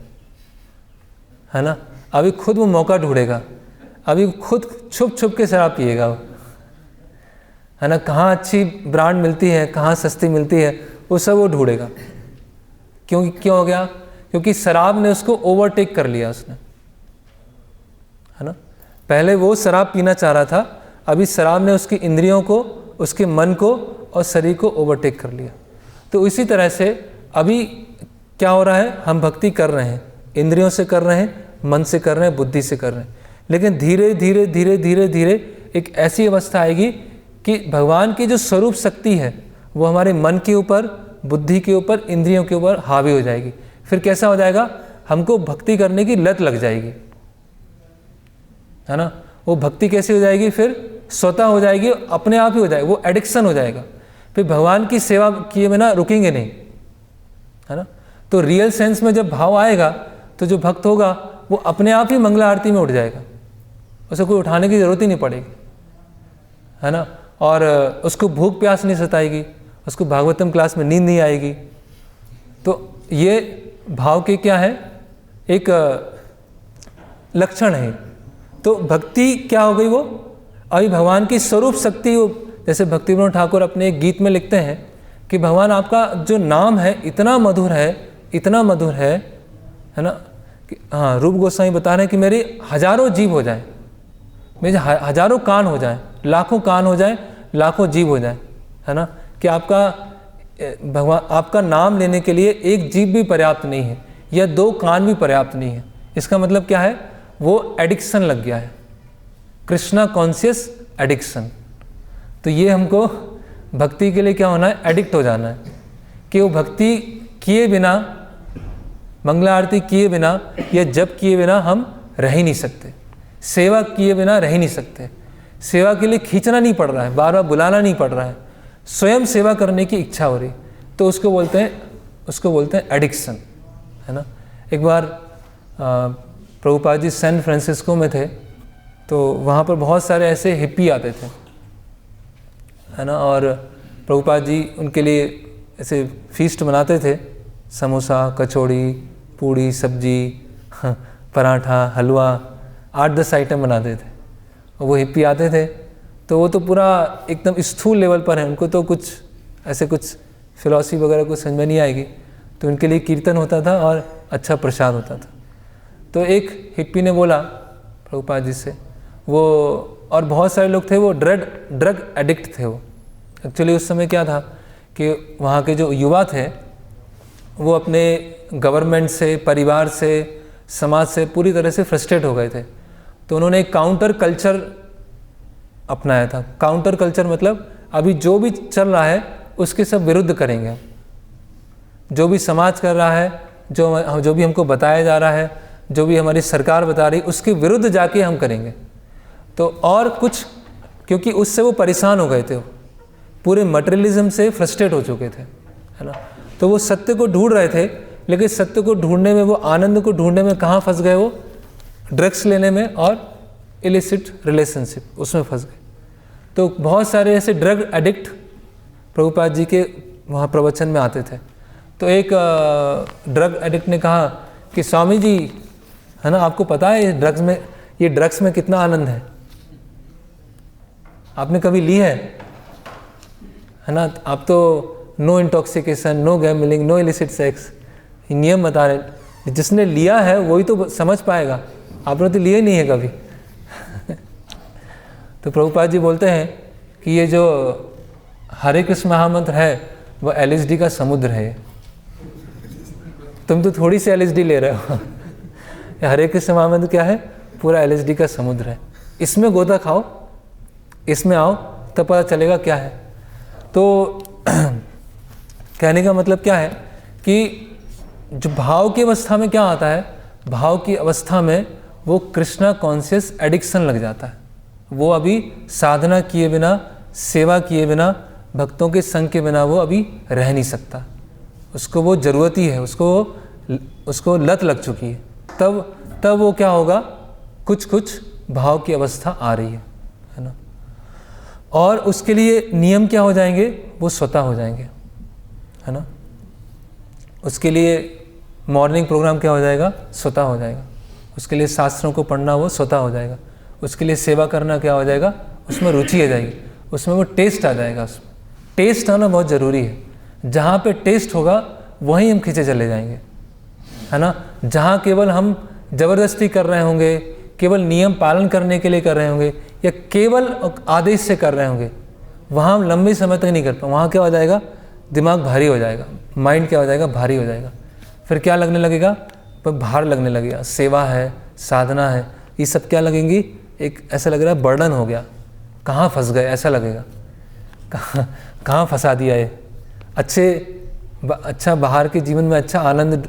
है ना। अभी खुद वो मौका ढूंढेगा, अभी खुद छुप छुप के शराब पिएगा वो, है ना। कहाँ अच्छी ब्रांड मिलती है, कहाँ सस्ती मिलती है, वो सब वो ढूंढेगा। क्यों हो गया? क्योंकि शराब ने उसको ओवरटेक कर लिया उसने, है ना। पहले वो शराब पीना चाह रहा था, अभी शराब ने उसकी इंद्रियों को, उसके मन को और शरीर को ओवरटेक कर लिया। तो इसी तरह से अभी क्या हो रहा है, हम भक्ति कर रहे हैं, इंद्रियों से कर रहे हैं, मन से कर रहे हैं, बुद्धि से कर रहे हैं, लेकिन धीरे धीरे धीरे धीरे धीरे एक ऐसी अवस्था आएगी कि भगवान की जो स्वरूप शक्ति है वो हमारे मन के ऊपर, बुद्धि के ऊपर, इंद्रियों के ऊपर हावी हो जाएगी। फिर कैसा हो जाएगा, हमको भक्ति करने की लत लग जाएगी, है ना। वो भक्ति कैसे हो जाएगी, फिर स्वतः हो जाएगी, अपने आप ही हो जाएगी, वो एडिक्शन हो जाएगा। फिर भगवान की सेवा किए बिना रुकेंगे नहीं, है ना। तो रियल सेंस में जब भाव आएगा तो जो भक्त होगा वो अपने आप ही मंगला आरती में उठ जाएगा, उसे कोई उठाने की जरूरत ही नहीं पड़ेगी, है ना। और उसको भूख प्यास नहीं सताएगी, उसको भागवतम क्लास में नींद नहीं आएगी। तो ये भाव के क्या है, एक लक्षण है। तो भक्ति क्या हो गई, वो अभी भगवान की स्वरूप शक्ति, जैसे भक्ति विनोद ठाकुर अपने एक गीत में लिखते हैं कि भगवान आपका जो नाम है इतना मधुर है, इतना मधुर है ना कि हाँ, रूप गोस्वामी बता रहे हैं कि मेरे हजारों जीव हो जाए, मेरे हजारों कान हो जाए, लाखों कान हो जाए, लाखों जीव हो जाए, है ना। कि आपका भगवान, आपका नाम लेने के लिए एक जीव भी पर्याप्त नहीं है या 2 कान भी पर्याप्त नहीं है। इसका मतलब क्या है, वो एडिक्शन लग गया है, कृष्णा कॉन्शियस एडिक्शन। तो ये हमको भक्ति के लिए क्या होना है, एडिक्ट हो जाना है कि वो भक्ति किए बिना, मंगला आरती किए बिना या जप किए बिना हम रह ही नहीं सकते, सेवा किए बिना रह ही नहीं सकते। सेवा के लिए खींचना नहीं पड़ रहा है, बार बार बुलाना नहीं पड़ रहा है, स्वयं सेवा करने की इच्छा हो रही, तो उसको बोलते हैं एडिक्शन, है ना। एक बार प्रभुपाद जी सैन फ्रांसिस्को में थे, तो वहाँ पर बहुत सारे ऐसे हिप्पी आते थे, है ना। और प्रभुपाद जी उनके लिए ऐसे फीस्ट बनाते थे, समोसा, कचौड़ी, पूड़ी, सब्जी, पराठा, हलवा, 8-10 आइटम बनाते थे। और वो हिप्पी आते थे तो वो तो पूरा एकदम स्थूल लेवल पर है, उनको तो कुछ ऐसे कुछ फिलॉसफी वगैरह कुछ समझ में नहीं आएगी, तो उनके लिए कीर्तन होता था और अच्छा प्रसाद होता था। तो एक हिप्पी ने बोला प्रभुपाद जी से, वो और बहुत सारे लोग थे, वो ड्रग एडिक्ट थे। वो एक्चुअली उस समय क्या था कि वहाँ के जो युवा थे वो अपने गवर्नमेंट से, परिवार से, समाज से पूरी तरह से फ्रस्ट्रेट हो गए थे। तो उन्होंने एक काउंटर कल्चर अपनाया था। काउंटर कल्चर मतलब अभी जो भी चल रहा है उसके सब विरुद्ध करेंगे, जो भी समाज कर रहा है, जो भी हमको बताया जा रहा है, जो भी हमारी सरकार बता रही, उसके विरुद्ध जाके हम करेंगे। तो और कुछ, क्योंकि उससे वो परेशान हो गए थे, पूरे मटेरियलिज्म से फ्रस्ट्रेट हो चुके थे, है ना। तो वो सत्य को ढूंढ रहे थे, लेकिन सत्य को ढूंढने में, वो आनंद को ढूंढने में कहाँ फंस गए, वो ड्रग्स लेने में और इलिसिट रिलेशनशिप, उसमें फंस गए। तो बहुत सारे ऐसे ड्रग एडिक्ट प्रभुपाद जी के वहाँ प्रवचन में आते थे। तो एक ड्रग एडिक्ट ने कहा कि स्वामी जी, है ना, आपको पता है ये ड्रग्स में कितना आनंद है, आपने कभी ली है ना। आप तो no intoxication, no gambling, no illicit sex, नियम बता रहे। जिसने लिया है वही तो समझ पाएगा, आपने तो लिया ही नहीं है कभी। तो प्रभुपाद जी बोलते हैं कि ये जो हरे कृष्ण महामंत्र है वो LSD का समुद्र है। तुम तो थोड़ी सी LSD ले रहे हो। हरे कृष्ण महामंत्र क्या है, पूरा LSD का समुद्र है। इसमें गोता खाओ, इसमें आओ, तब पता चलेगा क्या है। तो कहने का मतलब क्या है कि जो भाव की अवस्था में क्या आता है, भाव की अवस्था में वो कृष्णा कॉन्शियस एडिक्शन लग जाता है। वो अभी साधना किए बिना, सेवा किए बिना, भक्तों के संग के बिना वो अभी रह नहीं सकता। उसको वो ज़रूरत ही है, उसको लत लग चुकी है। तब वो क्या होगा, कुछ भाव की अवस्था आ रही है ना। और उसके लिए नियम क्या हो जाएंगे, वो स्वतः हो जाएंगे, है ना। उसके लिए मॉर्निंग प्रोग्राम क्या हो जाएगा, स्वतः हो जाएगा। उसके लिए शास्त्रों को पढ़ना वो स्वतः हो जाएगा। उसके लिए सेवा करना क्या हो जाएगा, उसमें रुचि आ जाएगी, उसमें वो टेस्ट आ जाएगा। उसमें टेस्ट आना बहुत ज़रूरी है। जहाँ पे टेस्ट होगा वहीं हम खींचे चले जाएंगे, है ना। जहाँ केवल हम ज़बरदस्ती कर रहे होंगे, केवल नियम पालन करने के लिए कर रहे होंगे, या केवल आदेश से कर रहे होंगे, वहाँ हम लंबे समय तक नहीं कर पाए। वहाँ क्या हो जाएगा, दिमाग भारी हो जाएगा, माइंड क्या हो जाएगा, भारी हो जाएगा। फिर क्या लगने लगेगा, पर भार लगने लगेगा। सेवा है, साधना है, ये सब क्या लगेंगी, एक ऐसा लग रहा है बर्डन हो गया, कहाँ फंस गए, ऐसा लगेगा, कहाँ फंसा दिया ये। अच्छा बाहर के जीवन में अच्छा आनंद,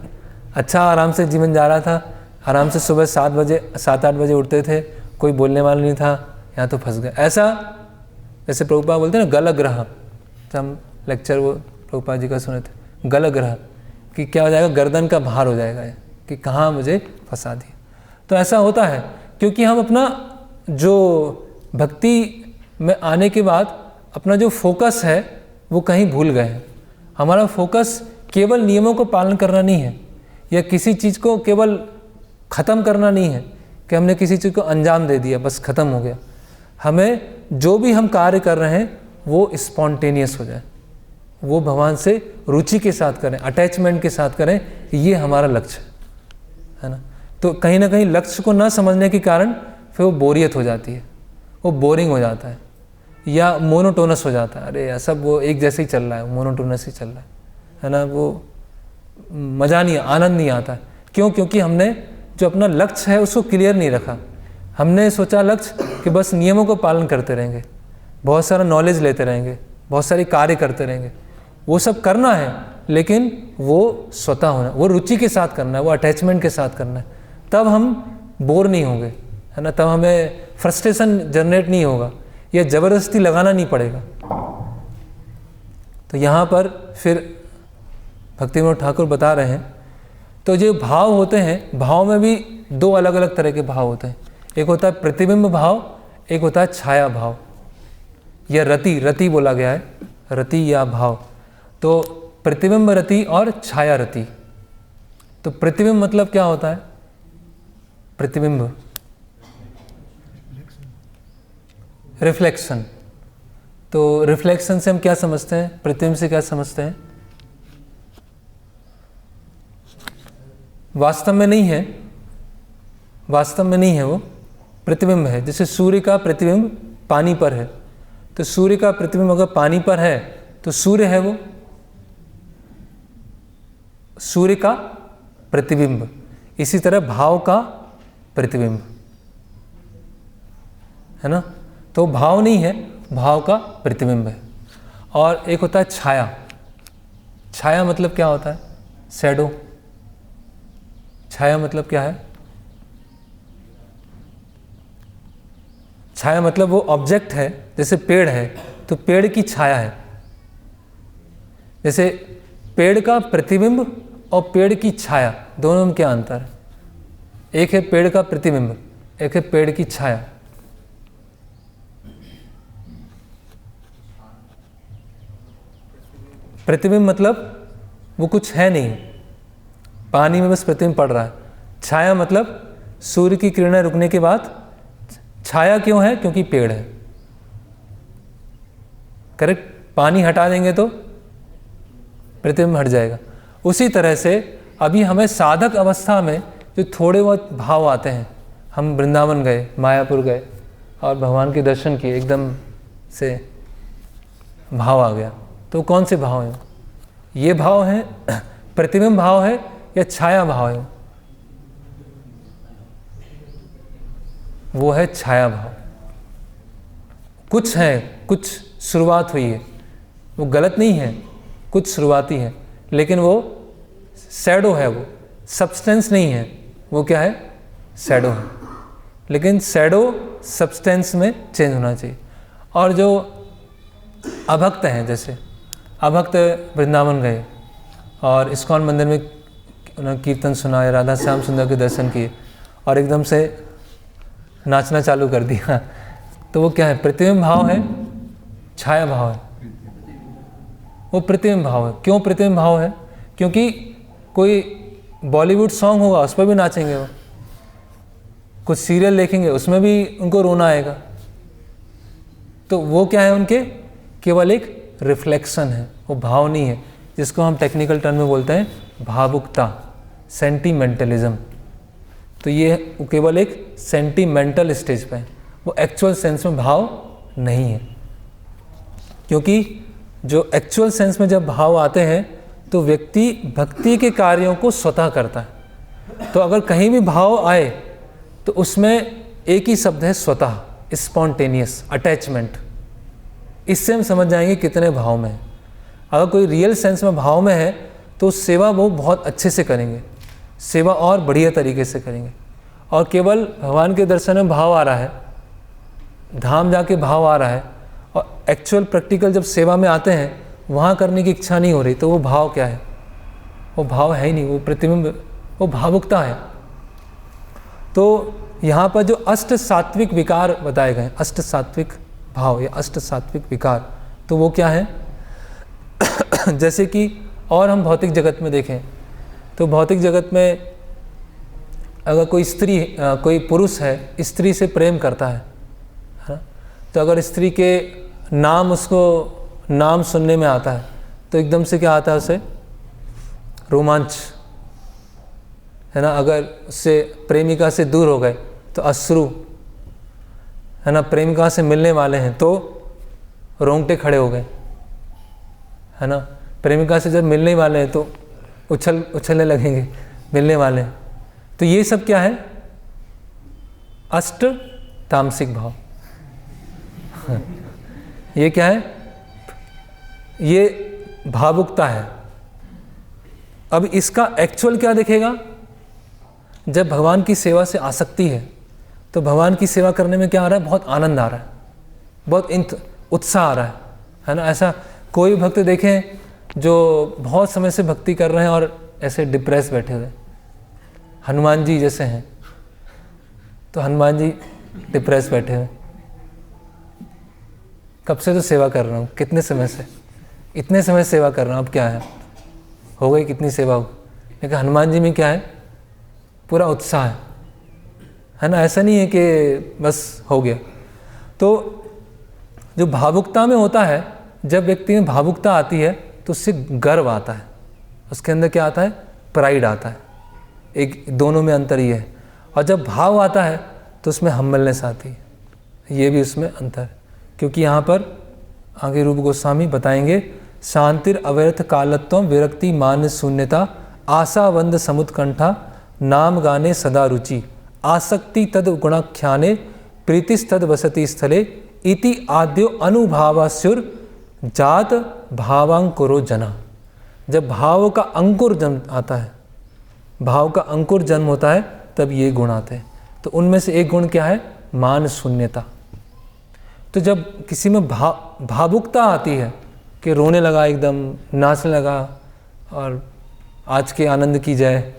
अच्छा आराम से जीवन जा रहा था, आराम से सुबह 7-8 बजे उठते थे, कोई बोलने वाला नहीं था, यहाँ तो फंस गए। ऐसा जैसे प्रभुपाद बोलते हैं ना, गलग्रह, हम लेक्चर वो प्रभुपाद जी का सुने थे, गलग्रह, कि क्या हो जाएगा, गर्दन का भार हो जाएगा ये, कि कहाँ मुझे फंसा दिया। तो ऐसा होता है क्योंकि हम अपना जो भक्ति में आने के बाद अपना जो फोकस है वो कहीं भूल गए हैं। हमारा फोकस केवल नियमों को पालन करना नहीं है, या किसी चीज़ को केवल ख़त्म करना नहीं है कि हमने किसी चीज़ को अंजाम दे दिया बस ख़त्म हो गया। हमें जो भी हम कार्य कर रहे हैं वो स्पॉन्टेनियस हो जाए, वो भगवान से रुचि के साथ करें, अटैचमेंट के साथ करें, ये हमारा लक्ष्य है ना। तो कहीं ना कहीं लक्ष्य को ना समझने के कारण फिर वो बोरियत हो जाती है, वो बोरिंग हो जाता है या मोनोटोनस हो जाता है। अरे यार सब वो एक जैसे ही चल रहा है, मोनोटोनस ही चल रहा है ना, वो मज़ा नहीं, आनंद नहीं आता है। क्यों? क्योंकि हमने जो अपना लक्ष्य है उसको क्लियर नहीं रखा। हमने सोचा लक्ष्य कि बस नियमों को पालन करते रहेंगे, बहुत सारा नॉलेज लेते रहेंगे, बहुत सारे कार्य करते रहेंगे। वो सब करना है, लेकिन वो स्वतः होना, वो रुचि के साथ करना है, वो अटैचमेंट के साथ करना है। तब हम बोर नहीं होंगे, है ना, तब हमें फ्रस्ट्रेशन जनरेट नहीं होगा, या ज़बरदस्ती लगाना नहीं पड़ेगा। तो यहाँ पर फिर भक्ति विनोद ठाकुर बता रहे हैं, तो जो भाव होते हैं, भाव में भी 2 अलग अलग तरह के भाव होते हैं। एक होता है प्रतिबिंब भाव, एक होता है छाया भाव, या रति बोला गया है, रति या भाव। तो प्रतिबिंब रति और छाया रति। तो प्रतिबिंब मतलब क्या होता है? प्रतिबिंब रिफ्लेक्शन। तो रिफ्लेक्शन से हम क्या समझते हैं, प्रतिबिंब से क्या समझते हैं? वास्तव में नहीं है, वास्तव में नहीं है, वो प्रतिबिंब है। जैसे सूर्य का प्रतिबिंब पानी पर है, तो सूर्य का प्रतिबिंब अगर पानी पर है तो सूर्य है, वो सूर्य का प्रतिबिंब। इसी तरह भाव का प्रतिबिंब है ना, तो भाव नहीं है, भाव का प्रतिबिंब है। और एक होता है छाया। छाया मतलब क्या होता है? शैडो। छाया मतलब क्या है? छाया मतलब वो ऑब्जेक्ट है, जैसे पेड़ है तो पेड़ की छाया है। जैसे पेड़ का प्रतिबिंब और पेड़ की छाया, दोनों में क्या अंतर है? एक है पेड़ का प्रतिबिंब, एक है पेड़ की छाया। प्रतिबिंब मतलब वो कुछ है नहीं, पानी में बस प्रतिबिंब पड़ रहा है। छाया मतलब सूर्य की किरणें रुकने के बाद छाया क्यों है? क्योंकि पेड़ है। करेक्ट। पानी हटा देंगे तो प्रतिबिंब हट जाएगा। उसी तरह से अभी हमें साधक अवस्था में जो थोड़े बहुत भाव आते हैं, हम वृंदावन गए, मायापुर गए और भगवान के दर्शन किए, एकदम से भाव आ गया, तो कौन से भाव हैं? ये भाव हैं, प्रतिबिंब भाव है या छाया भाव है? वो है छाया भाव। कुछ है, कुछ शुरुआत हुई है, वो गलत नहीं है, कुछ शुरुआती है, लेकिन वो शैडो है, वो सब्सटेंस नहीं है। वो क्या है? शैडो है। लेकिन शैडो सब्सटेंस में चेंज होना चाहिए। और जो अभक्त हैं, जैसे अभक्त वृंदावन गए और इस्कॉन मंदिर में उन्होंने कीर्तन सुना, राधा श्याम सुंदर के दर्शन किए और एकदम से नाचना चालू कर दिया, तो वो क्या है? प्रतिबिंब भाव है, छाया भाव है? वो प्रतिबिंब भाव है। क्यों प्रतिबिंब भाव है? क्योंकि कोई बॉलीवुड सॉन्ग होगा उस पर भी नाचेंगे, वो कुछ सीरियल देखेंगे उसमें भी उनको रोना आएगा। तो वो क्या है? उनके केवल एक रिफ्लेक्शन है, वो भाव नहीं है, जिसको हम टेक्निकल टर्म में बोलते हैं भावुकता, सेंटिमेंटलिज्म। तो ये केवल एक सेंटिमेंटल स्टेज पे है, वो एक्चुअल सेंस में भाव नहीं है। क्योंकि जो एक्चुअल सेंस में जब भाव आते हैं तो व्यक्ति भक्ति के कार्यों को स्वतः करता है। तो अगर कहीं भी भाव आए तो उसमें एक ही शब्द है स्वतः, स्पॉन्टेनियस अटैचमेंट। इससे हम समझ जाएंगे कितने भाव में है। अगर कोई रियल सेंस में भाव में है तो सेवा वो बहुत अच्छे से करेंगे, सेवा और बढ़िया तरीके से करेंगे। और केवल भगवान के दर्शन में भाव आ रहा है, धाम जाके भाव आ रहा है, और एक्चुअल प्रैक्टिकल जब सेवा में आते हैं वहाँ करने की इच्छा नहीं हो रही, तो वो भाव क्या है? वो भाव है ही नहीं, वो प्रतिबिंब, वो भावुकता है। तो यहाँ पर जो अष्ट सात्विक विकार बताए गए, अष्ट सात्विक भाव या अष्ट सात्विक विकार, तो वो क्या है? जैसे कि और हम भौतिक जगत में देखें तो भौतिक जगत में अगर कोई स्त्री, कोई पुरुष है, स्त्री से प्रेम करता है ना, तो अगर स्त्री के नाम, उसको नाम सुनने में आता है तो एकदम से क्या आता है उसे? रोमांच, है ना। अगर उससे प्रेमिका से दूर हो गए तो अश्रु, है ना। प्रेमिका से मिलने वाले हैं तो रोंगटे खड़े हो गए, है ना। प्रेमिका से जब मिलने वाले हैं तो उछलने लगेंगे, मिलने वाले हैं। तो ये सब क्या है? अष्ट तामसिक भाव। ये क्या है? ये भावुकता है। अब इसका एक्चुअल क्या दिखेगा? जब भगवान की सेवा से आसक्ति है तो भगवान की सेवा करने में क्या आ रहा है? बहुत आनंद आ रहा है, बहुत उत्साह आ रहा है ना। ऐसा कोई भक्त देखें जो बहुत समय से भक्ति कर रहे हैं और ऐसे डिप्रेस बैठे हुए, हनुमान जी जैसे हैं, तो हनुमान जी डिप्रेस बैठे हुए, कब से तो सेवा कर रहा हूँ, कितने समय से, इतने समय सेवा कर रहा हूँ, अब क्या है, हो गई कितनी सेवा हो। लेकिन हनुमान जी में क्या है? पूरा उत्साह है ना। ऐसा नहीं है कि बस हो गया। तो जो भावुकता में होता है, जब व्यक्ति में भावुकता आती है तो उससे गर्व आता है, उसके अंदर क्या आता है? प्राइड आता है। एक दोनों में अंतर ये है। और जब भाव आता है तो उसमें हम्बलनेस आती है, ये भी उसमें अंतर है। क्योंकि यहाँ पर आगे रूप गोस्वामी बताएंगे, शांतिर अव्यर्थ कालत्वम विरक्ति मान शून्यता आशावंद समुत्कंठा नाम गाने सदा रुचि आसक्ति तद गुणाख्याने प्रीतिस्तद वसति स्थले इति आद्यो अनुभावास्युर जात भावांकुरो जना। जब भाव का अंकुर जन्म आता है, भाव का अंकुर जन्म होता है, तब ये गुण आते हैं। तो उनमें से एक गुण क्या है? मान शून्यता। तो जब किसी में भावुकता आती है कि रोने लगा, एकदम नाचने लगा और आज के आनंद की जाए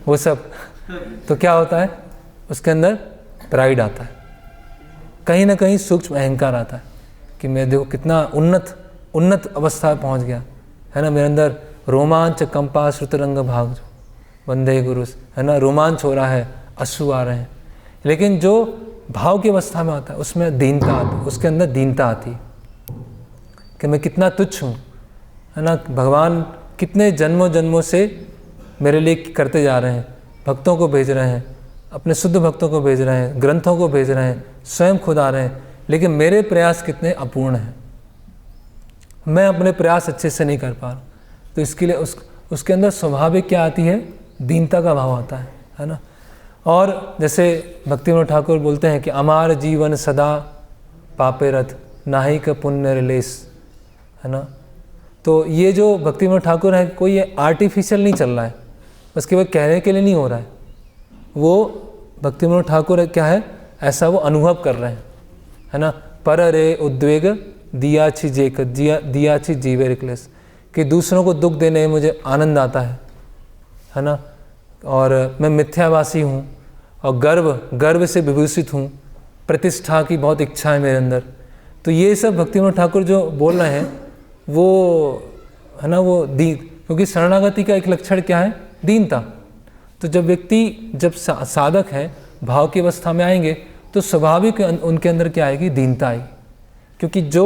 वो सब, तो क्या होता है? उसके अंदर प्राइड आता है, कहीं ना कहीं सूक्ष्म अहंकार आता है कि मैं देखो कितना उन्नत अवस्था पहुंच गया, है ना। मेरे अंदर रोमांच कंपा श्रुतरंग भाग, जो वंदे गुरु, है ना, रोमांच हो रहा है, अश्रु आ रहे हैं। लेकिन जो भाव की अवस्था में आता है उसमें दीनता आती है, उसके अंदर दीनता आती है कि मैं कितना तुच्छ हूँ, है ना। भगवान कितने जन्मों जन्मों से मेरे लिए करते जा रहे हैं, भक्तों को भेज रहे हैं, अपने शुद्ध भक्तों को भेज रहे हैं, ग्रंथों को भेज रहे हैं, स्वयं खुद आ रहे हैं, लेकिन मेरे प्रयास कितने अपूर्ण हैं, मैं अपने प्रयास अच्छे से नहीं कर पा रहा। तो इसके लिए उसके अंदर स्वाभाविक क्या आती है? दीनता का भाव आता है ना। और जैसे भक्तिविनोद ठाकुर बोलते हैं कि अमार जीवन सदा पापे रथ नाहि का पुण्य रिलेस, है ना। तो ये जो भक्तिविनोद ठाकुर है, कोई ये आर्टिफिशियल नहीं चल रहा है, बस केवल कहने के लिए नहीं हो रहा है। वो भक्तिविनोद ठाकुर क्या है? ऐसा वो अनुभव कर रहे हैं, है ना। पर रे उद्वेग दिया छी जेक दिया छी जीवे क्लेश, कि दूसरों को दुख देने में मुझे आनंद आता है ना। और मैं मिथ्यावासी हूँ और गर्व से विभूषित हूँ, प्रतिष्ठा की बहुत इच्छा है मेरे अंदर। तो ये सब भक्तिविनोद ठाकुर जो बोल रहे हैं वो, है ना, वो क्योंकि शरणागति का एक लक्षण क्या है? दीनता। तो जब व्यक्ति, जब साधक है, भाव की अवस्था में आएंगे तो स्वाभाविक उनके अंदर क्या आएगी? दीनता आएगी। क्योंकि जो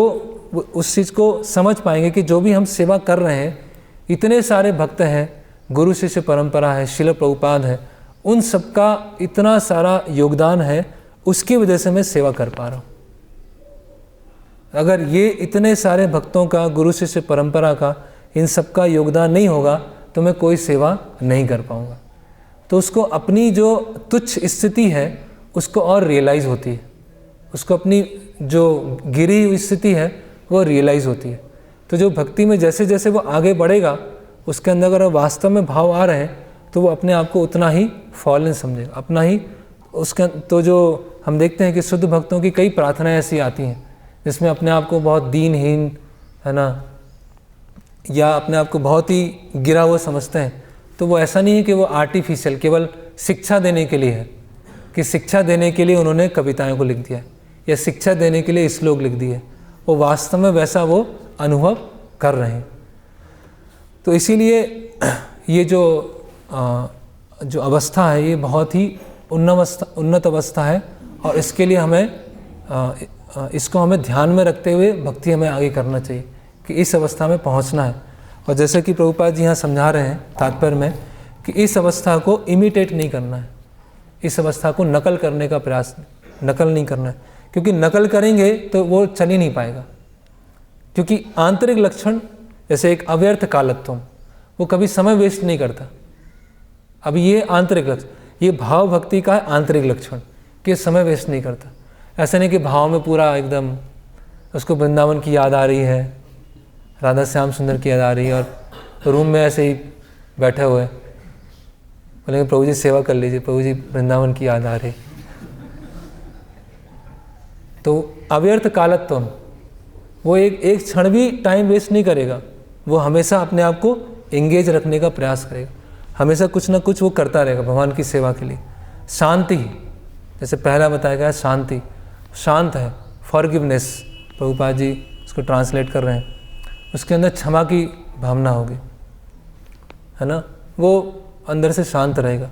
उस चीज़ को समझ पाएंगे कि जो भी हम सेवा कर रहे हैं, इतने सारे भक्त हैं, गुरु शिष्य परंपरा है, शिल प्रभुपाद है, उन सबका इतना सारा योगदान है, उसकी वजह से मैं सेवा कर पा रहा हूँ। अगर ये इतने सारे भक्तों का, गुरु शिष्य परंपरा का, इन सब का योगदान नहीं होगा तो मैं कोई सेवा नहीं कर पाऊँगा। तो उसको अपनी जो तुच्छ स्थिति है उसको और रियलाइज़ होती है, उसको अपनी जो गिरी हुई स्थिति है वो रियलाइज़ होती है। तो जो भक्ति में जैसे जैसे वो आगे बढ़ेगा, उसके अंदर अगर वास्तव में भाव आ रहे हैं तो वो अपने आप को उतना ही फॉलन समझेगा, अपना ही उसका। तो जो हम देखते हैं कि शुद्ध भक्तों की कई प्रार्थनाएं ऐसी आती हैं जिसमें अपने आप को बहुत दीनहीन, है ना, या अपने आप को बहुत ही गिरा हुआ समझते हैं। तो वो ऐसा नहीं है कि वो आर्टिफिशियल केवल शिक्षा देने के लिए है, कि शिक्षा देने के लिए उन्होंने कविताओं को लिख दिया है या शिक्षा देने के लिए श्लोक लिख दिए। वो वास्तव में वैसा वो अनुभव कर रहे हैं। तो इसीलिए ये जो अवस्था है ये बहुत ही उन्नत अवस्था है, और इसके लिए हमें इसको हमें ध्यान में रखते हुए भक्ति हमें आगे करना चाहिए कि इस अवस्था में पहुंचना है। और जैसे कि प्रभुपाद जी यहाँ समझा रहे हैं तात्पर्य में कि इस अवस्था को इमिटेट नहीं करना है, इस अवस्था को नकल करने का प्रयास, नकल नहीं करना है, क्योंकि नकल करेंगे तो वो चल ही नहीं पाएगा। क्योंकि आंतरिक लक्षण जैसे एक अव्यर्थ कालत्वम, वो कभी समय वेस्ट नहीं करता। अब ये आंतरिक लक्षण, ये भाव भक्ति का आंतरिक लक्षण कि समय वेस्ट नहीं करता। ऐसा नहीं कि भाव में पूरा एकदम उसको वृंदावन की याद आ रही है, राधा श्याम सुंदर की याद आ रही है, और रूम में ऐसे ही बैठे हुए बोलेंगे प्रभु जी सेवा कर लीजिए, प्रभु जी वृंदावन की याद आ रही। तो अव्यर्थ कालत्वम, वो एक क्षण भी टाइम वेस्ट नहीं करेगा, वो हमेशा अपने आप को एंगेज रखने का प्रयास करेगा, हमेशा कुछ ना कुछ वो करता रहेगा भगवान की सेवा के लिए। शांति, जैसे पहला बताया गया शांति, शांत है, फॉरगिवनेस, प्रभुपाद जी उसको ट्रांसलेट कर रहे हैं, उसके अंदर क्षमा की भावना होगी, है ना, वो अंदर से शांत रहेगा।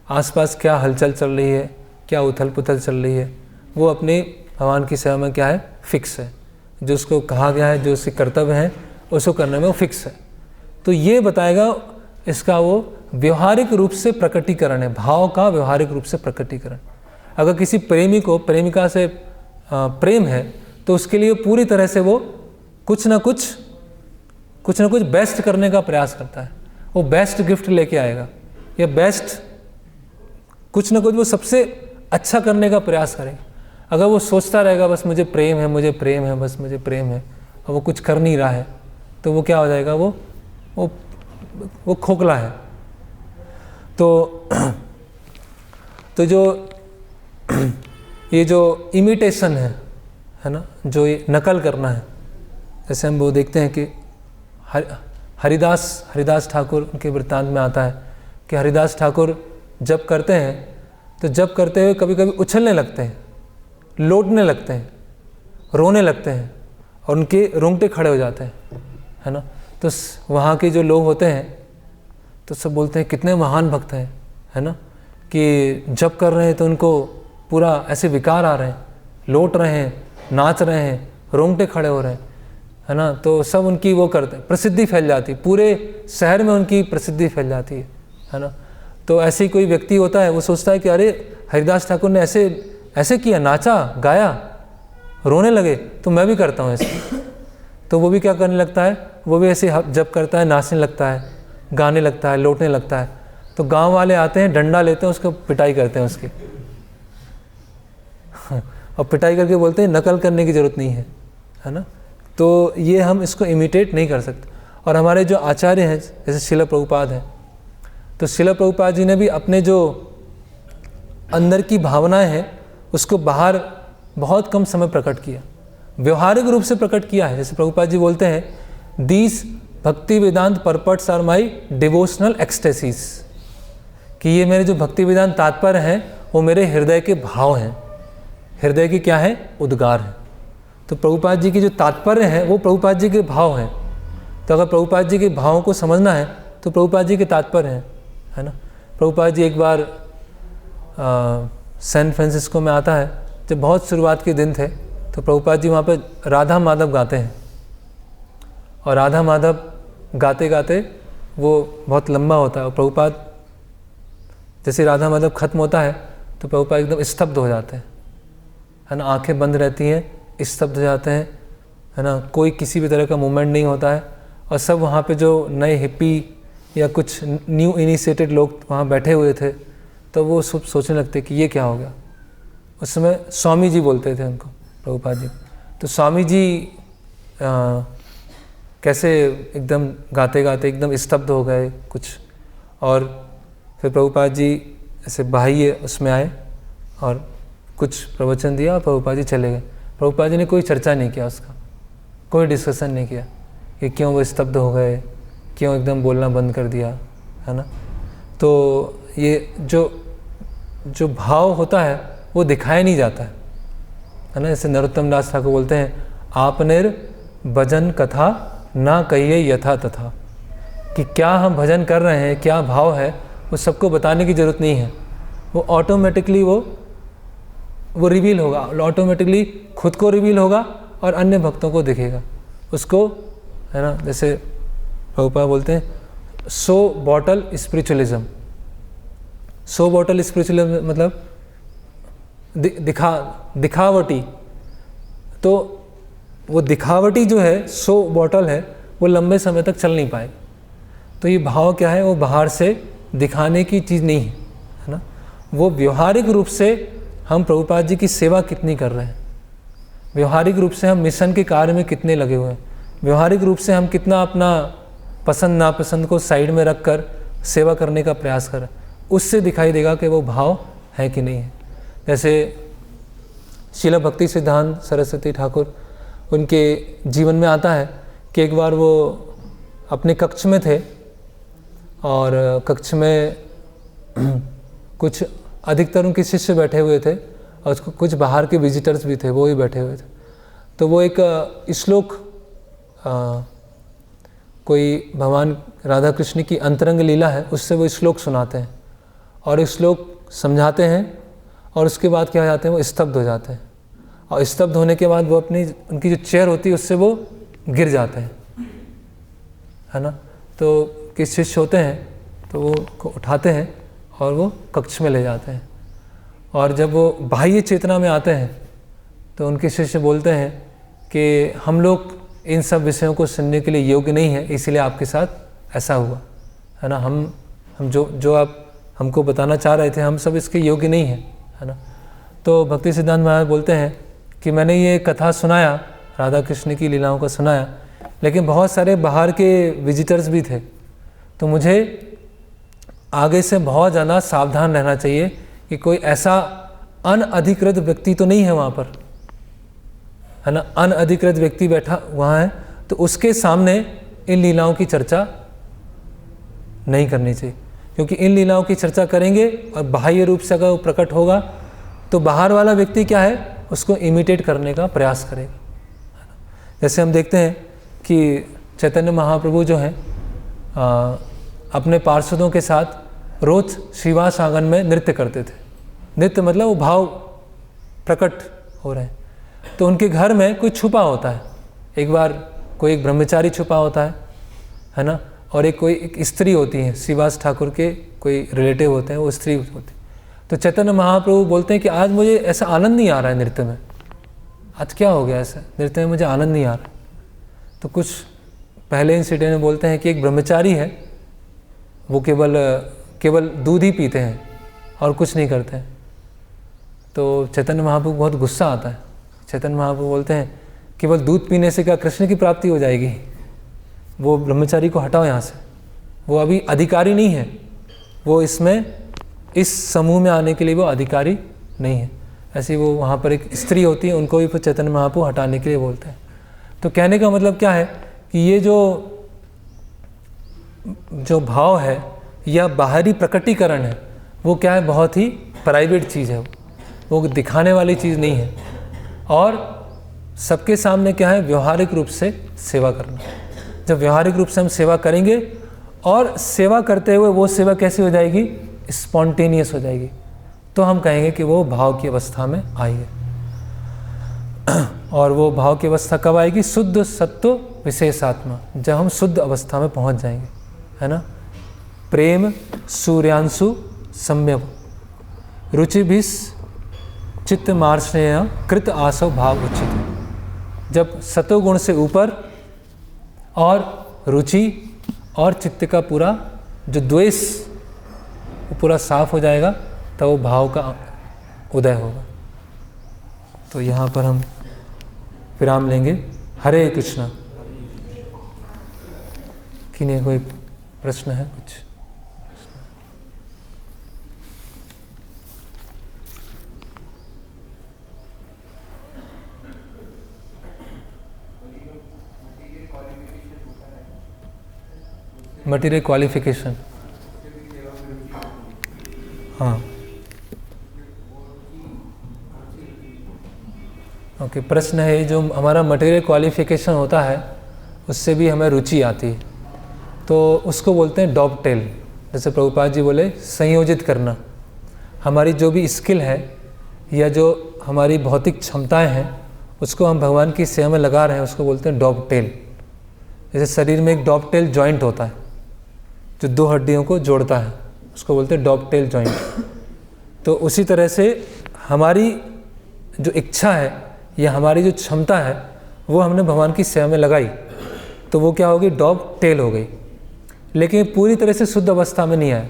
आसपास क्या हलचल चल रही है, क्या उथल पुथल चल रही है, वो अपने भगवान की सेवा में क्या है, फिक्स है। जो उसको कहा गया है, जो उसके कर्तव्य हैं उसको करने में वो फिक्स है। तो ये बताएगा इसका वो व्यवहारिक रूप से प्रकटीकरण है, भाव का व्यवहारिक रूप से प्रकटीकरण। अगर किसी प्रेमी को प्रेमिका से प्रेम है तो उसके लिए पूरी तरह से वो कुछ ना कुछ बेस्ट करने का प्रयास करता है, वो बेस्ट गिफ्ट लेके आएगा, या बेस्ट कुछ ना कुछ वो सबसे अच्छा करने का प्रयास करेगा। अगर वो सोचता रहेगा बस मुझे प्रेम है, मुझे प्रेम है, बस मुझे प्रेम है, और वो कुछ कर नहीं रहा है, तो वो क्या हो जाएगा, वो खोखला है। तो जो ये जो इमिटेशन है ना, जो ये नकल करना है, जैसे हम वो देखते हैं कि हरिदास ठाकुर के वृत्तांत में आता है कि हरिदास ठाकुर जब करते हैं तो जब करते हुए कभी कभी उछलने लगते हैं, लौटने लगते हैं, रोने लगते हैं, और उनके रोंगटे खड़े हो जाते हैं, है ना। तो वहाँ के जो लोग होते हैं तो सब बोलते हैं कितने महान भक्त हैं, है ना, कि जब कर रहे हैं तो उनको पूरा ऐसे विकार आ रहे हैं, लौट रहे हैं, नाच रहे हैं, रोंगटे खड़े हो रहे हैं, है ना। तो सब उनकी वो करते हैं, प्रसिद्धि फैल जाती है, पूरे शहर में उनकी प्रसिद्धि फैल जाती है ना। तो ऐसे ही कोई व्यक्ति होता है, वो सोचता है कि अरे हरिदास ठाकुर ने ऐसे किया, नाचा गाया, रोने लगे, तो मैं भी करता हूँ ऐसे। तो वो भी क्या करने लगता है, वो भी ऐसे जब करता है, नाचने लगता है, गाने लगता है, लौटने लगता है। तो गांव वाले आते हैं, डंडा लेते हैं, उसको पिटाई करते हैं उसकी, और पिटाई करके बोलते हैं नकल करने की ज़रूरत नहीं है ना। तो ये हम इसको इमिटेट नहीं कर सकते। और हमारे जो आचार्य हैं जैसे शिला प्रभुपाद हैं, तो शिला प्रभुपाद जी ने भी अपने जो अंदर की भावनाएं हैं उसको बाहर बहुत कम समय प्रकट किया, व्यवहारिक रूप से प्रकट किया है। जैसे प्रभुपाद जी बोलते हैं, दीज भक्ति वेदांत पर्पट्स आर माई डिवोशनल एक्सटेसिस, कि ये मेरे जो भक्ति वेदांत तात्पर्य हैं वो मेरे हृदय के भाव हैं। हृदय की क्या है, उद्गार है। तो प्रभुपाद जी की जो तात्पर्य है वो प्रभुपाद जी के भाव हैं। तो अगर प्रभुपाद जी के भावों को समझना है तो प्रभुपाद जी के तात्पर्य हैं, है ना। प्रभुपाद जी एक बार सैन फ्रांसिस्को में आता है, जब बहुत शुरुआत के दिन थे, तो प्रभुपाद जी वहाँ पर राधा माधव गाते हैं, और राधा माधव गाते गाते वो बहुत लंबा होता है, और प्रभुपाद जैसे राधा माधव खत्म होता है तो प्रभुपाद एकदम स्तब्ध हो जाते हैं, है ना, आंखें बंद रहती हैं, स्तब्ध हो जाते हैं, है ना, कोई किसी भी तरह का मूवमेंट नहीं होता है। और सब वहाँ पे जो नए हिप्पी या कुछ न्यू इनिशिएटेड लोग वहाँ बैठे हुए थे, तो वो सब सोचने लगते कि ये क्या हो गया। उस समय स्वामी जी बोलते थे उनको, प्रभुपाद जी। तो स्वामी जी कैसे एकदम गाते गाते एकदम स्तब्ध हो गए कुछ, और फिर प्रभुपाद जी ऐसे बाह्य उसमें आए और कुछ प्रवचन दिया और प्रभुपाद जी चले गए। प्रभुपाद जी ने कोई चर्चा नहीं किया उसका, कोई डिस्कशन नहीं किया कि क्यों वो स्तब्ध हो गए, क्यों एकदम बोलना बंद कर दिया, है ना। तो ये जो भाव होता है वो दिखाया नहीं जाता है ना। जैसे नरोत्तम दास ठाकुर बोलते हैं, आपनेर भजन कथा ना कहिए यथा तथा, कि क्या हम भजन कर रहे हैं, क्या भाव है, वो सबको बताने की ज़रूरत नहीं है। वो ऑटोमेटिकली वो रिवील होगा, ऑटोमेटिकली खुद को रिवील होगा और अन्य भक्तों को दिखेगा उसको, है ना। जैसे प्रभुपाद बोलते हैं सो बॉटल स्पिरिचुअलिज्म। सो बॉटल स्पिरिचुअलिज्म मतलब दिखावटी। तो वो दिखावटी जो है, सो बॉटल है, वो लंबे समय तक चल नहीं पाए। तो ये भाव क्या है, वो बाहर से दिखाने की चीज़ नहीं है ना। वो व्यवहारिक रूप से हम प्रभुपाद जी की सेवा कितनी कर रहे हैं, व्यवहारिक रूप से हम मिशन के कार्य में कितने लगे हुए हैं, व्यवहारिक रूप से हम कितना अपना पसंद नापसंद को साइड में रख कर सेवा करने का प्रयास करें, उससे दिखाई देगा कि वो भाव है कि नहीं है। जैसे शीला भक्ति सिद्धांत सरस्वती ठाकुर, उनके जीवन में आता है कि एक बार वो अपने कक्ष में थे और कक्ष में कुछ अधिकतर उनके शिष्य बैठे हुए थे और कुछ बाहर के विजिटर्स भी थे, वो ही बैठे हुए थे। तो वो एक श्लोक कोई भगवान राधा कृष्ण की अंतरंग लीला है, उससे वो श्लोक सुनाते हैं और इस श्लोक समझाते हैं और उसके बाद क्या हो जाते हैं, वो स्तब्ध हो जाते हैं। और स्तब्ध होने के बाद वो उनकी जो चेयर होती है उससे वो गिर जाते हैं, है ना। तो किस शिष्य होते हैं तो वो को उठाते हैं और वो कक्ष में ले जाते हैं। और जब वो बाह्य चेतना में आते हैं तो उनके शिष्य बोलते हैं कि हम लोग इन सब विषयों को सुनने के लिए योग्य नहीं है, इसीलिए आपके साथ ऐसा हुआ, है ना। हम जो आप हमको बताना चाह रहे थे, हम सब इसके योग्य नहीं हैं, है ना। तो भक्ति सिद्धांत महाराज बोलते हैं कि मैंने ये कथा सुनाया, राधा कृष्ण की लीलाओं को सुनाया, लेकिन बहुत सारे बाहर के विजिटर्स भी थे, तो मुझे आगे से बहुत ज़्यादा सावधान रहना चाहिए कि कोई ऐसा अनअधिकृत व्यक्ति तो नहीं है वहाँ पर, है ना। अनअधिकृत व्यक्ति बैठा वहाँ है तो उसके सामने इन लीलाओं की चर्चा नहीं करनी चाहिए, क्योंकि इन लीलाओं की चर्चा करेंगे और बाह्य रूप से अगर वो प्रकट होगा तो बाहर वाला व्यक्ति क्या है, उसको इमिटेट करने का प्रयास करेगा। जैसे हम देखते हैं कि चैतन्य महाप्रभु जो हैं अपने पार्षदों के साथ रोज श्रीवास आंगन में नृत्य करते थे। नृत्य मतलब वो भाव प्रकट हो रहे हैं। तो उनके घर में कोई छुपा होता है, एक बार कोई एक ब्रह्मचारी छुपा होता है ना, और एक स्त्री होती है, श्रीवास ठाकुर के कोई रिलेटिव होते हैं, वो स्त्री होती है। तो चैतन्य महाप्रभु बोलते हैं कि आज मुझे ऐसा आनंद नहीं आ रहा है नृत्य में, आज क्या हो गया, ऐसा नृत्य में मुझे आनंद नहीं आ रहा। तो कुछ पहले इंसिडेंट में बोलते हैं कि एक ब्रह्मचारी है, वो केवल दूध ही पीते हैं और कुछ नहीं करते हैं। तो चैतन्य महाप्रभु बहुत गुस्सा आता है। चैतन्य महाप्रभु बोलते हैं केवल दूध पीने से क्या कृष्ण की प्राप्ति हो जाएगी, वो ब्रह्मचारी को हटाओ यहाँ से, वो अभी अधिकारी नहीं है, वो इस समूह में आने के लिए वो अधिकारी नहीं है। ऐसी वो वहाँ पर एक स्त्री होती है, उनको भी फिर चैतन्य महाप्रभु हटाने के लिए बोलते हैं। तो कहने का मतलब क्या है कि ये जो भाव है या बाहरी प्रकटीकरण है, वो क्या है, बहुत ही प्राइवेट चीज़ है, वो दिखाने वाली चीज़ नहीं है। और सबके सामने क्या है, व्यवहारिक रूप से सेवा करना। जब व्यवहारिक रूप से हम सेवा करेंगे और सेवा करते हुए वो सेवा कैसी हो जाएगी, स्पॉन्टेनियस हो जाएगी, तो हम कहेंगे कि वो भाव की अवस्था में आई है। और वो भाव की अवस्था कब आएगी, शुद्ध सत्व विशेष आत्मा, जब हम शुद्ध अवस्था में पहुंच जाएंगे, है ना। प्रेम सूर्यांशु सम्यक रुचिभिः चित्तमार्षणेय कृत आसव भाव उचित। जब सतोगुण से ऊपर और रुचि और चित्त का पूरा जो द्वेष वो पूरा साफ हो जाएगा तब वो भाव का उदय होगा। तो यहाँ पर हम विराम लेंगे। हरे कृष्णा। किन्हीं कोई प्रश्न है कुछ? मटीरियल क्वालिफिकेशन, हाँ ओके। प्रश्न है जो हमारा मटीरियल क्वालिफिकेशन होता है उससे भी हमें रुचि आती है, तो उसको बोलते हैं डॉबटेल। जैसे प्रभुपाद जी बोले संयोजित करना, हमारी जो भी स्किल है या जो हमारी भौतिक क्षमताएं हैं उसको हम भगवान की सेवा में लगा रहे हैं, उसको बोलते हैं डॉबटेल। जैसे शरीर में एक डॉबटेल जॉइंट होता है जो दो हड्डियों को जोड़ता है, उसको बोलते हैं डॉबटेल जॉइंट। तो उसी तरह से हमारी जो इच्छा है या हमारी जो क्षमता है वो हमने भगवान की सेवा में लगाई तो वो क्या होगी, डॉबटेल हो गई। लेकिन पूरी तरह से शुद्ध अवस्था में नहीं आया।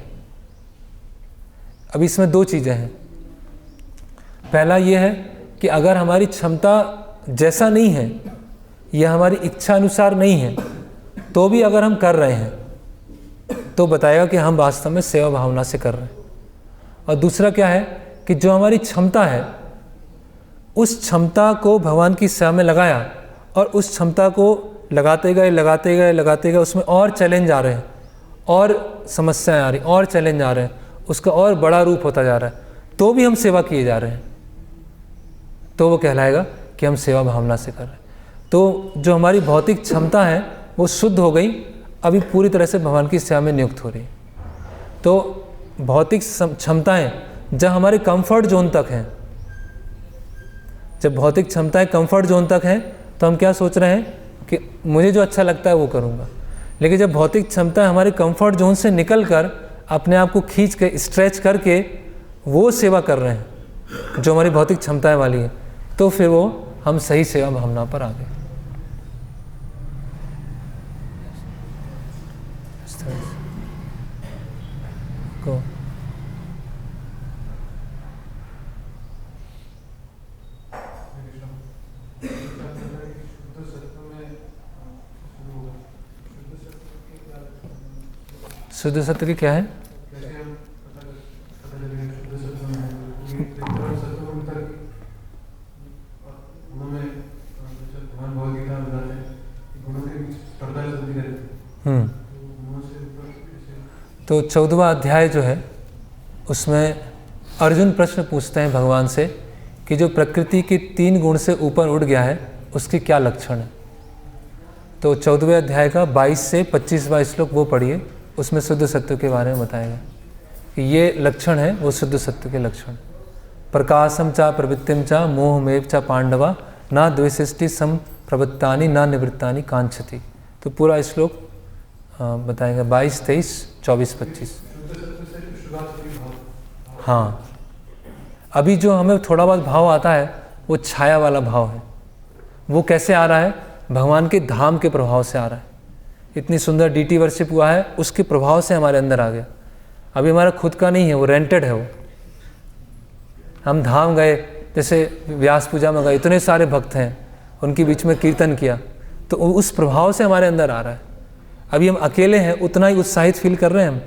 अब इसमें दो चीज़ें हैं। पहला ये है कि अगर हमारी क्षमता जैसा नहीं है या हमारी इच्छा अनुसार नहीं है तो भी अगर हम कर रहे हैं तो बताएगा कि हम वास्तव में सेवा भावना से कर रहे हैं। और दूसरा क्या है कि जो हमारी क्षमता है उस क्षमता को भगवान की सेवा में लगाया और उस क्षमता को लगाते गए उसमें और चैलेंज आ रहे हैं और समस्याएं आ रही और चैलेंज आ रहे हैं, उसका और बड़ा रूप होता जा रहा है, तो भी हम सेवा किए जा रहे हैं, तो वो कहलाएगा कि हम सेवा भावना से कर रहे हैं। तो जो हमारी भौतिक क्षमता है वो शुद्ध हो गई, अभी पूरी तरह से भगवान की सेवा में नियुक्त हो रही है। तो भौतिक क्षमताएं जब हमारे कंफर्ट जोन तक हैं, जब भौतिक क्षमताएं कंफर्ट जोन तक हैं तो हम क्या सोच रहे हैं कि मुझे जो अच्छा लगता है वो करूँगा। लेकिन जब भौतिक क्षमताएं हमारे कंफर्ट जोन से निकल कर अपने आप को खींच के स्ट्रेच करके वो सेवा कर रहे हैं जो हमारी भौतिक क्षमताएं वाली है, तो फिर वो हम सही सेवा भावना पर आ गए। को शुद्ध सत्य की क्या है? तो 14वां अध्याय जो है उसमें अर्जुन प्रश्न पूछते हैं भगवान से कि जो प्रकृति के 3 गुण से ऊपर उठ गया है उसके क्या लक्षण है। तो 14वें अध्याय का 22 से 25वां श्लोक वो पढ़िए, उसमें शुद्ध सत्य के बारे में बताएगा कि ये लक्षण है वो शुद्ध सत्य के लक्षण। प्रकाशम चा प्रवृत्तिम चा मोहमेव चा पांडवा ना द्वेषिष्टि सम प्रवृत्तानि ना निवृत्तानि कांक्षति। तो पूरा श्लोक बताएगा 22, 23, 24, 25। हाँ, अभी जो हमें थोड़ा बहुत भाव आता है वो छाया वाला भाव है। वो कैसे आ रहा है? भगवान के धाम के प्रभाव से आ रहा है। इतनी सुंदर डीटी वर्शिप हुआ है उसके प्रभाव से हमारे अंदर आ गया। अभी हमारा खुद का नहीं है, वो रेंटेड है। वो हम धाम गए, जैसे व्यास पूजा में गए, इतने सारे भक्त हैं, उनके बीच में कीर्तन किया, तो उस प्रभाव से हमारे अंदर आ रहा है। अभी हम अकेले हैं, उतना ही उत्साहित फील कर रहे हैं हम?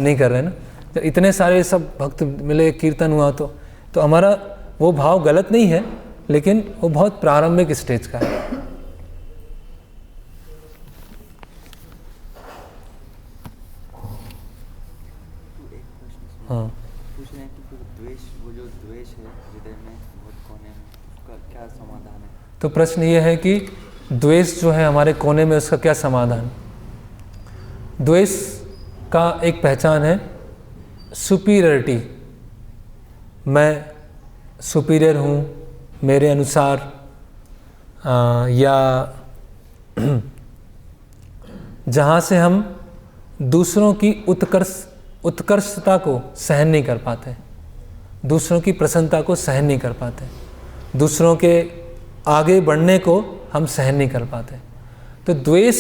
नहीं कर रहे हैं ना। जब इतने सारे सब भक्त मिले, कीर्तन हुआ, तो हमारा वो भाव गलत नहीं है, लेकिन वो बहुत प्रारंभिक स्टेज का है। हाँ, पूछ रहे हैं कि द्वेष, वो जो द्वेष है हृदय में बहुत कोने में, उसका क्या समाधान है? तो प्रश्न ये है कि द्वेष जो है हमारे कोने में, उसका क्या समाधान? द्वेष का एक पहचान है सुपीरियरिटी। मैं सुपीरियर हूँ मेरे अनुसार, या जहाँ से हम दूसरों की उत्कर्ष उत्कृष्टता को सहन नहीं कर पाते, दूसरों की प्रसन्नता को सहन नहीं कर पाते, दूसरों के आगे बढ़ने को हम सहन नहीं कर पाते। तो द्वेष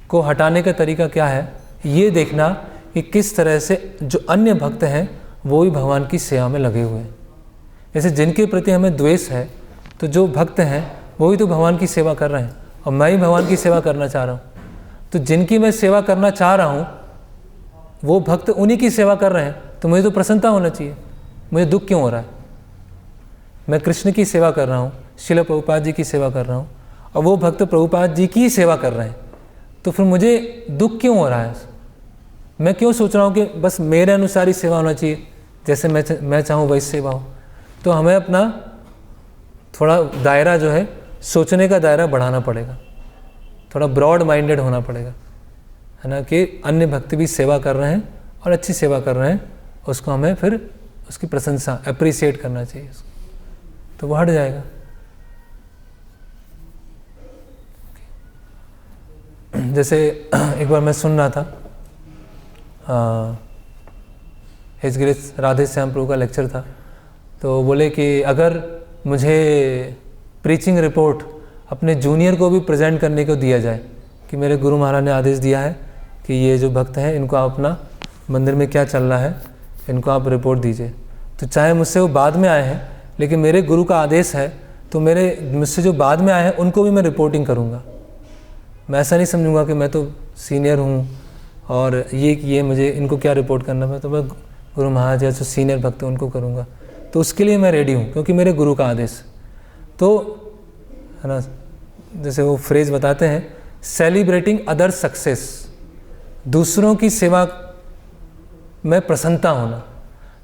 को हटाने का तरीका क्या है, ये देखना कि किस तरह से जो अन्य भक्त हैं वो भी भगवान की सेवा में लगे हुए हैं। जैसे जिनके प्रति हमें द्वेष है, तो जो भक्त हैं वो भी तो भगवान की सेवा कर रहे हैं और मैं ही भगवान की सेवा करना चाह रहा हूँ। तो जिनकी मैं सेवा करना चाह रहा हूँ वो भक्त उन्हीं की सेवा कर रहे हैं, तो मुझे तो प्रसन्नता होना चाहिए, मुझे दुख क्यों हो रहा है? मैं कृष्ण की सेवा कर रहा हूँ, श्रील प्रभुपाद जी की सेवा कर रहा हूँ और वो भक्त प्रभुपाद जी की सेवा कर रहे हैं, तो फिर मुझे दुख क्यों हो रहा है? मैं क्यों सोच रहा हूँ कि बस मेरे अनुसार ही सेवा होना चाहिए, जैसे मैं चाहूँ वैसी सेवा हो? तो हमें अपना थोड़ा दायरा जो है, सोचने का दायरा बढ़ाना पड़ेगा, थोड़ा ब्रॉड माइंडेड होना पड़ेगा, है ना, कि अन्य भक्त भी सेवा कर रहे हैं और अच्छी सेवा कर रहे हैं, उसको हमें फिर उसकी प्रशंसा अप्रिशिएट करना चाहिए उसको, तो वो हट जाएगा। जैसे एक बार मैं सुन रहा था हिज ग्रेस राधे श्याम प्रभु का लेक्चर था, तो बोले कि अगर मुझे प्रीचिंग रिपोर्ट अपने जूनियर को भी प्रेजेंट करने को दिया जाए कि मेरे गुरु महाराज ने आदेश दिया है कि ये जो भक्त हैं इनको आप अपना मंदिर में क्या चल रहा है इनको आप रिपोर्ट दीजिए, तो चाहे मुझसे वो बाद में आए हैं लेकिन मेरे गुरु का आदेश है, तो मुझसे जो बाद में आए हैं उनको भी मैं रिपोर्टिंग करूँगा। मैं ऐसा नहीं समझूंगा कि मैं तो सीनियर हूँ और ये मुझे इनको क्या रिपोर्ट करना, मैं तो मैं गुरु महाराज या जो सीनियर भक्त हैं उनको करूँगा। तो उसके लिए मैं रेडी हूँ क्योंकि मेरे गुरु का आदेश। तो है ना, जैसे वो फ्रेज बताते हैं, सेलिब्रेटिंग अदर सक्सेस, दूसरों की सेवा में प्रसन्नता होना।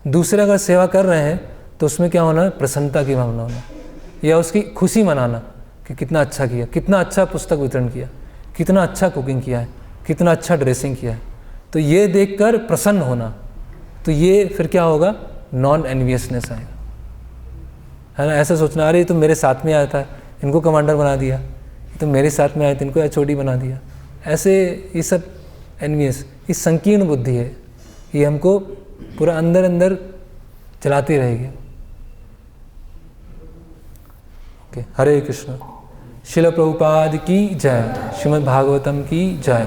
दूसरे अगर सेवा कर रहे हैं तो उसमें क्या होना, प्रसन्नता की भावना होना, या उसकी खुशी मनाना कि कितना अच्छा किया, कितना अच्छा पुस्तक वितरण किया, कितना अच्छा कुकिंग किया है, कितना अच्छा ड्रेसिंग किया है, तो ये देखकर प्रसन्न होना। तो ये फिर क्या होगा, नॉन एनवियसनेस आएगा, है ना। ऐसा सोचना, अरे ये तो मेरे साथ में आया था, इनको कमांडर बना दिया, ये तो मेरे साथ में आए थे, इनको एचओडी बना दिया, ऐसे ये सब एनवियस, ये संकीर्ण बुद्धि है, ये हमको पूरा अंदर अंदर चलाती रहेगी। ओके, हरे कृष्ण। श्रील प्रभुपाद की जय, श्रीमद् भागवतम की जय।